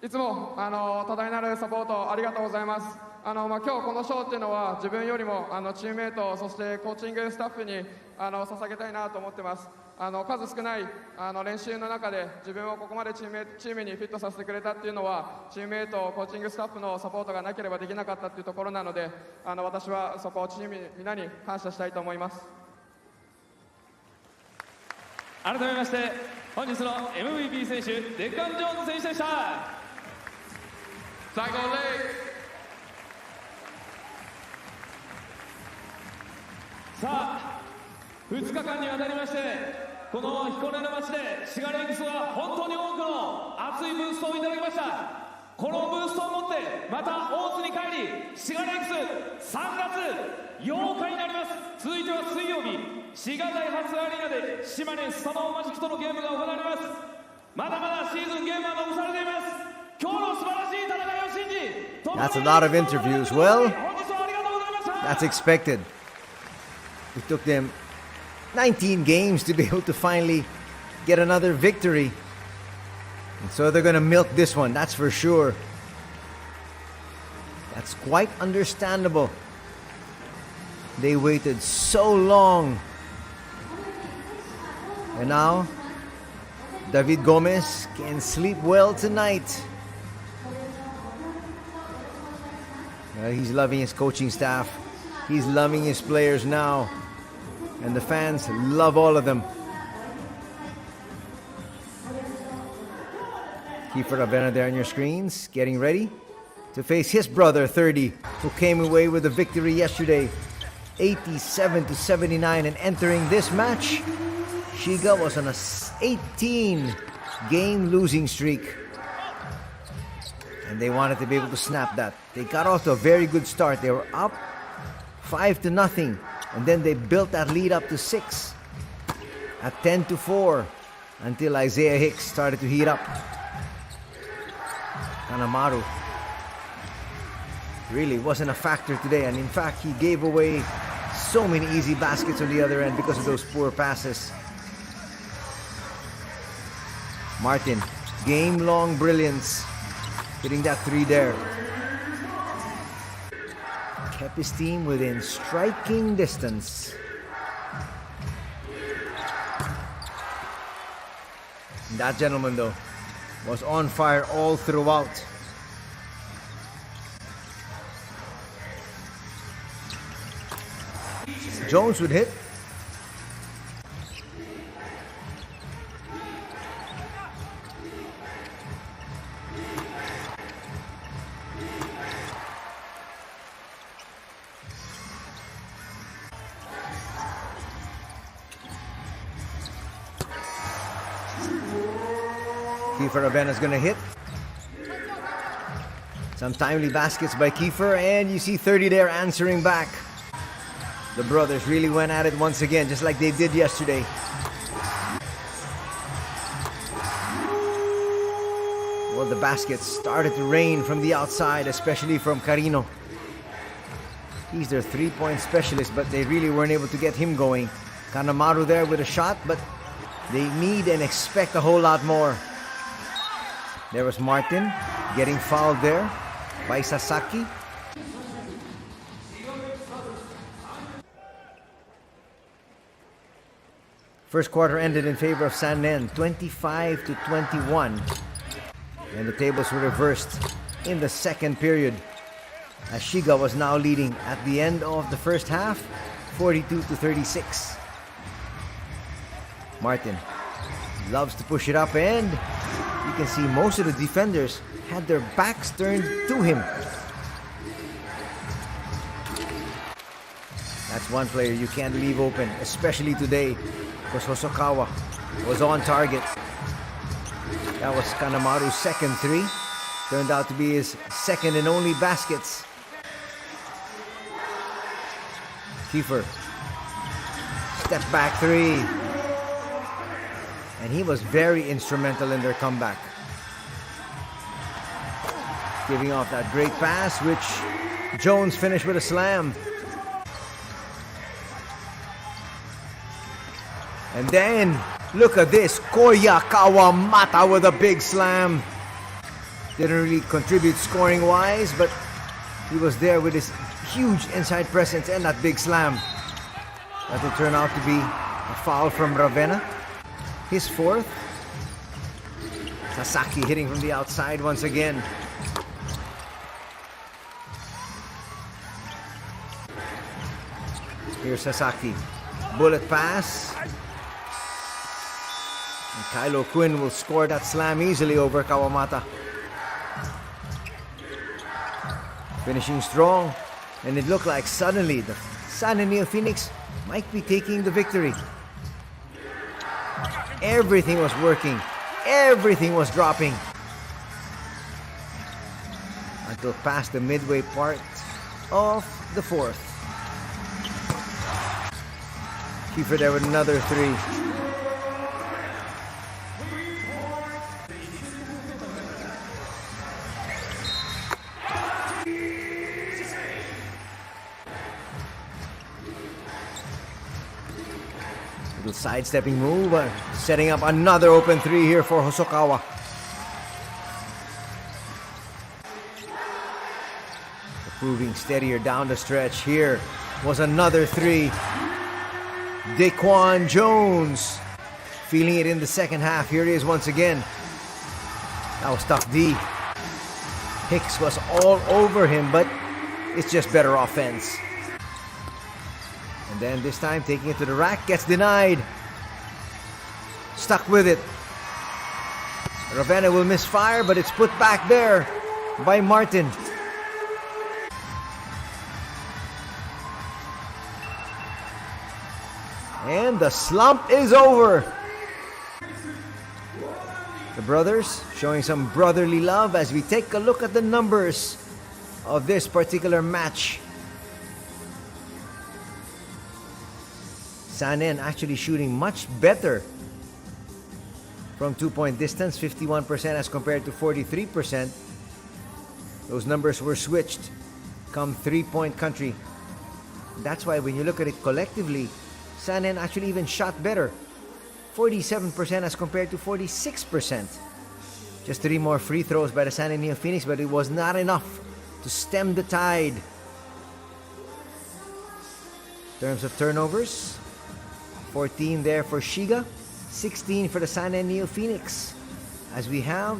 いつも多大なるサポートありがとうございます。今日この賞っていうのは自分よりもチームメイトそしてコーチングスタッフに捧げたいなと思ってます。数少ない練習の中で自分をここまでチームにフィットさせてくれたっていうのはチームメイトコーチングスタッフのサポートがなければできなかったっていうところなので私はそこをチームみんなに感謝したいと思います。改めまして本日の MVP 選手デッカン・ジョーンズ選手でした。最高レイさあ2日間にわたりましてこの彦根の町でシガレイクスは本当に多くの熱いブーストをいただきました。このブーストを持ってまた大津に帰りシガレイクス3月8日になります。続いては水曜日滋賀大発アリーナで島根スサノオマジックとのゲームが行われます。まだまだシーズンゲームは残されています。今日の素晴らしい戦いを信じ That's a lot of interviews. Well, that's expected. It took them 19 games to be able to finally get another victory. And so they're going to milk this one, that's for sure. That's quite understandable. They waited so long. And now, David Gomez can sleep well tonight. He's loving his coaching staff. He's loving his players now. And the fans love all of them. Kiefer Avena there on your screens, getting ready to face his brother 30, who came away with a victory yesterday, 87-79, and entering this match, Shiga was on a 18-game losing streak. And they wanted to be able to snap that. They got off to a very good start. They were up 5-0, and then they built that lead up to 6 at 10-4 until Isaiah Hicks started to heat up. Kanemaru really wasn't a factor today, and in fact he gave away so many easy baskets on the other end because of those poor passes. Martin, game-long brilliance, hitting that 3 there. Kept his team within striking distance. That gentleman, though, was on fire all throughout. Jones would hit. Kiefer Avena's gonna hit. Some timely baskets by Kiefer, and you see 30 there answering back. The brothers really went at it once again, just like they did yesterday. Well, the baskets started to rain from the outside, especially from Carino. He's their three-point specialist, but they really weren't able to get him going. Kanemaru there with a shot, but they need and expect a whole lot more. There was Martin getting fouled there by Sasaki. First quarter ended in favor of San Nen, 25-21. And the tables were reversed in the second period, as Shiga was now leading at the end of the first half, 42-36. Martin loves to push it up, and you can see most of the defenders had their backs turned to him. That's one player you can't leave open, especially today, because Hosokawa was on target. That was Kanemaru's second 3. Turned out to be his second and only baskets. Step back three. And he was very instrumental in their comeback. Giving off that great pass, which Jones finished with a slam. And then, look at this. Koya Kawamata with a big slam. Didn't really contribute scoring-wise, but he was there with his huge inside presence and that big slam. That will turn out to be a foul from Ravenna. His fourth. Sasaki hitting from the outside once again. Here's Sasaki. Bullet pass. And Kylo Quinn will score that slam easily over Kawamata. Finishing strong. And it looked like suddenly the San NEOPHOENIX might be taking the victory. Everything was working. Everything was dropping. Until past the midway part of the fourth. Kiefer there with another three. Little sidestepping move, setting up another open three here for Hosokawa. Proving steadier down the stretch. Here was another three. Daquan Jones feeling it in the second half. Here he is once again. That was tough D. Hicks was all over him, but it's just better offense. And then this time taking it to the rack, gets denied. Stuck with it. Ravenna will misfire, but it's put back there by Martin. And the slump is over. The brothers showing some brotherly love as we take a look at the numbers of this particular match. Sanen actually shooting much better from 2-point distance, 51% as compared to 43%. Those numbers were switched come 3-point country. That's why when you look at it collectively, Sanen actually even shot better. 47% as compared to 46%. Just 3 more free throws by the San NEOPHOENIX, but it was not enough to stem the tide. In terms of turnovers, 14 there for Shiga, 16 for the San NEOPHOENIX. As we have,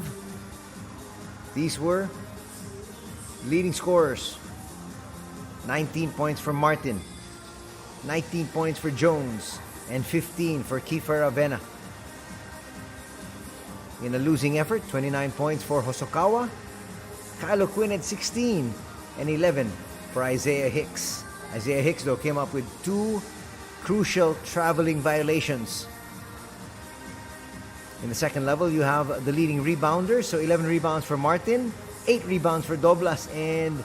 these were leading scorers. 19 points for Martin, 19 points for Jones, and 15 for Kiefer Ravenna. In a losing effort, 29 points for Hosokawa. Kylo Quinn had 16 and 11 for Isaiah Hicks. Isaiah Hicks, though, came up with 2 crucial traveling violations. In the second level, you have the leading rebounders. So 11 rebounds for Martin, 8 rebounds for Doblas, and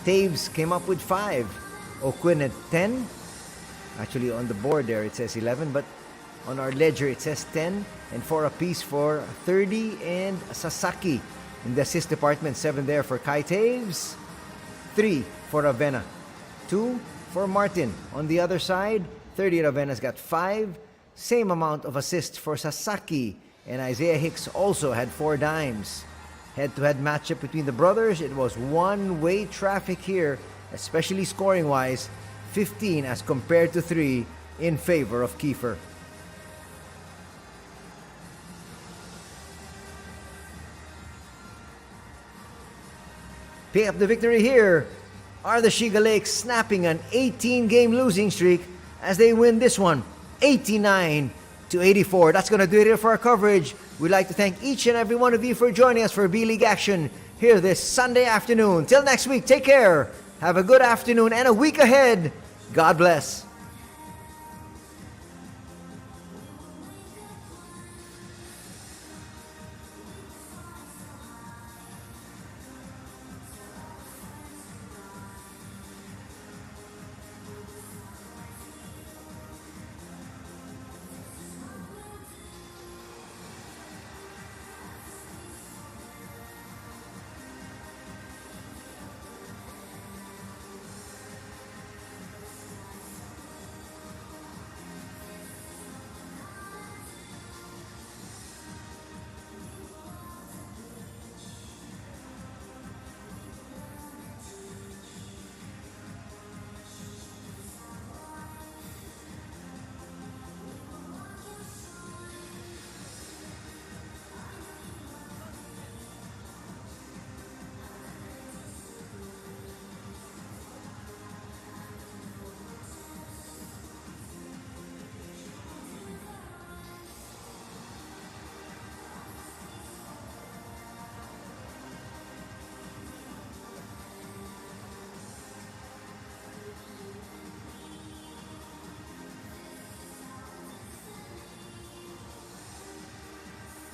Taves came up with 5. O'Quinn had 10. Actually, on the board there, it says 11, but on our ledger, it says 10. And 4 apiece for 30 and Sasaki. In the assist department, 7 there for Kai Taves, 3 for Ravenna, 2 for Martin. On the other side, 30 Ravenna's got 5. Same amount of assists for Sasaki. And Isaiah Hicks also had 4 dimes. Head-to-head matchup between the brothers. It was one-way traffic here, especially scoring-wise. 15 as compared to 3 in favor of Kiefer. Pick up the victory here are the Shiga Lakes, snapping an 18-game losing streak as they win this one 89-84. That's going to do it here for our coverage. We'd like to thank each and every one of you for joining us for B.LEAGUE action here this Sunday afternoon. Till next week, take care. Have a good afternoon and a week ahead. God bless.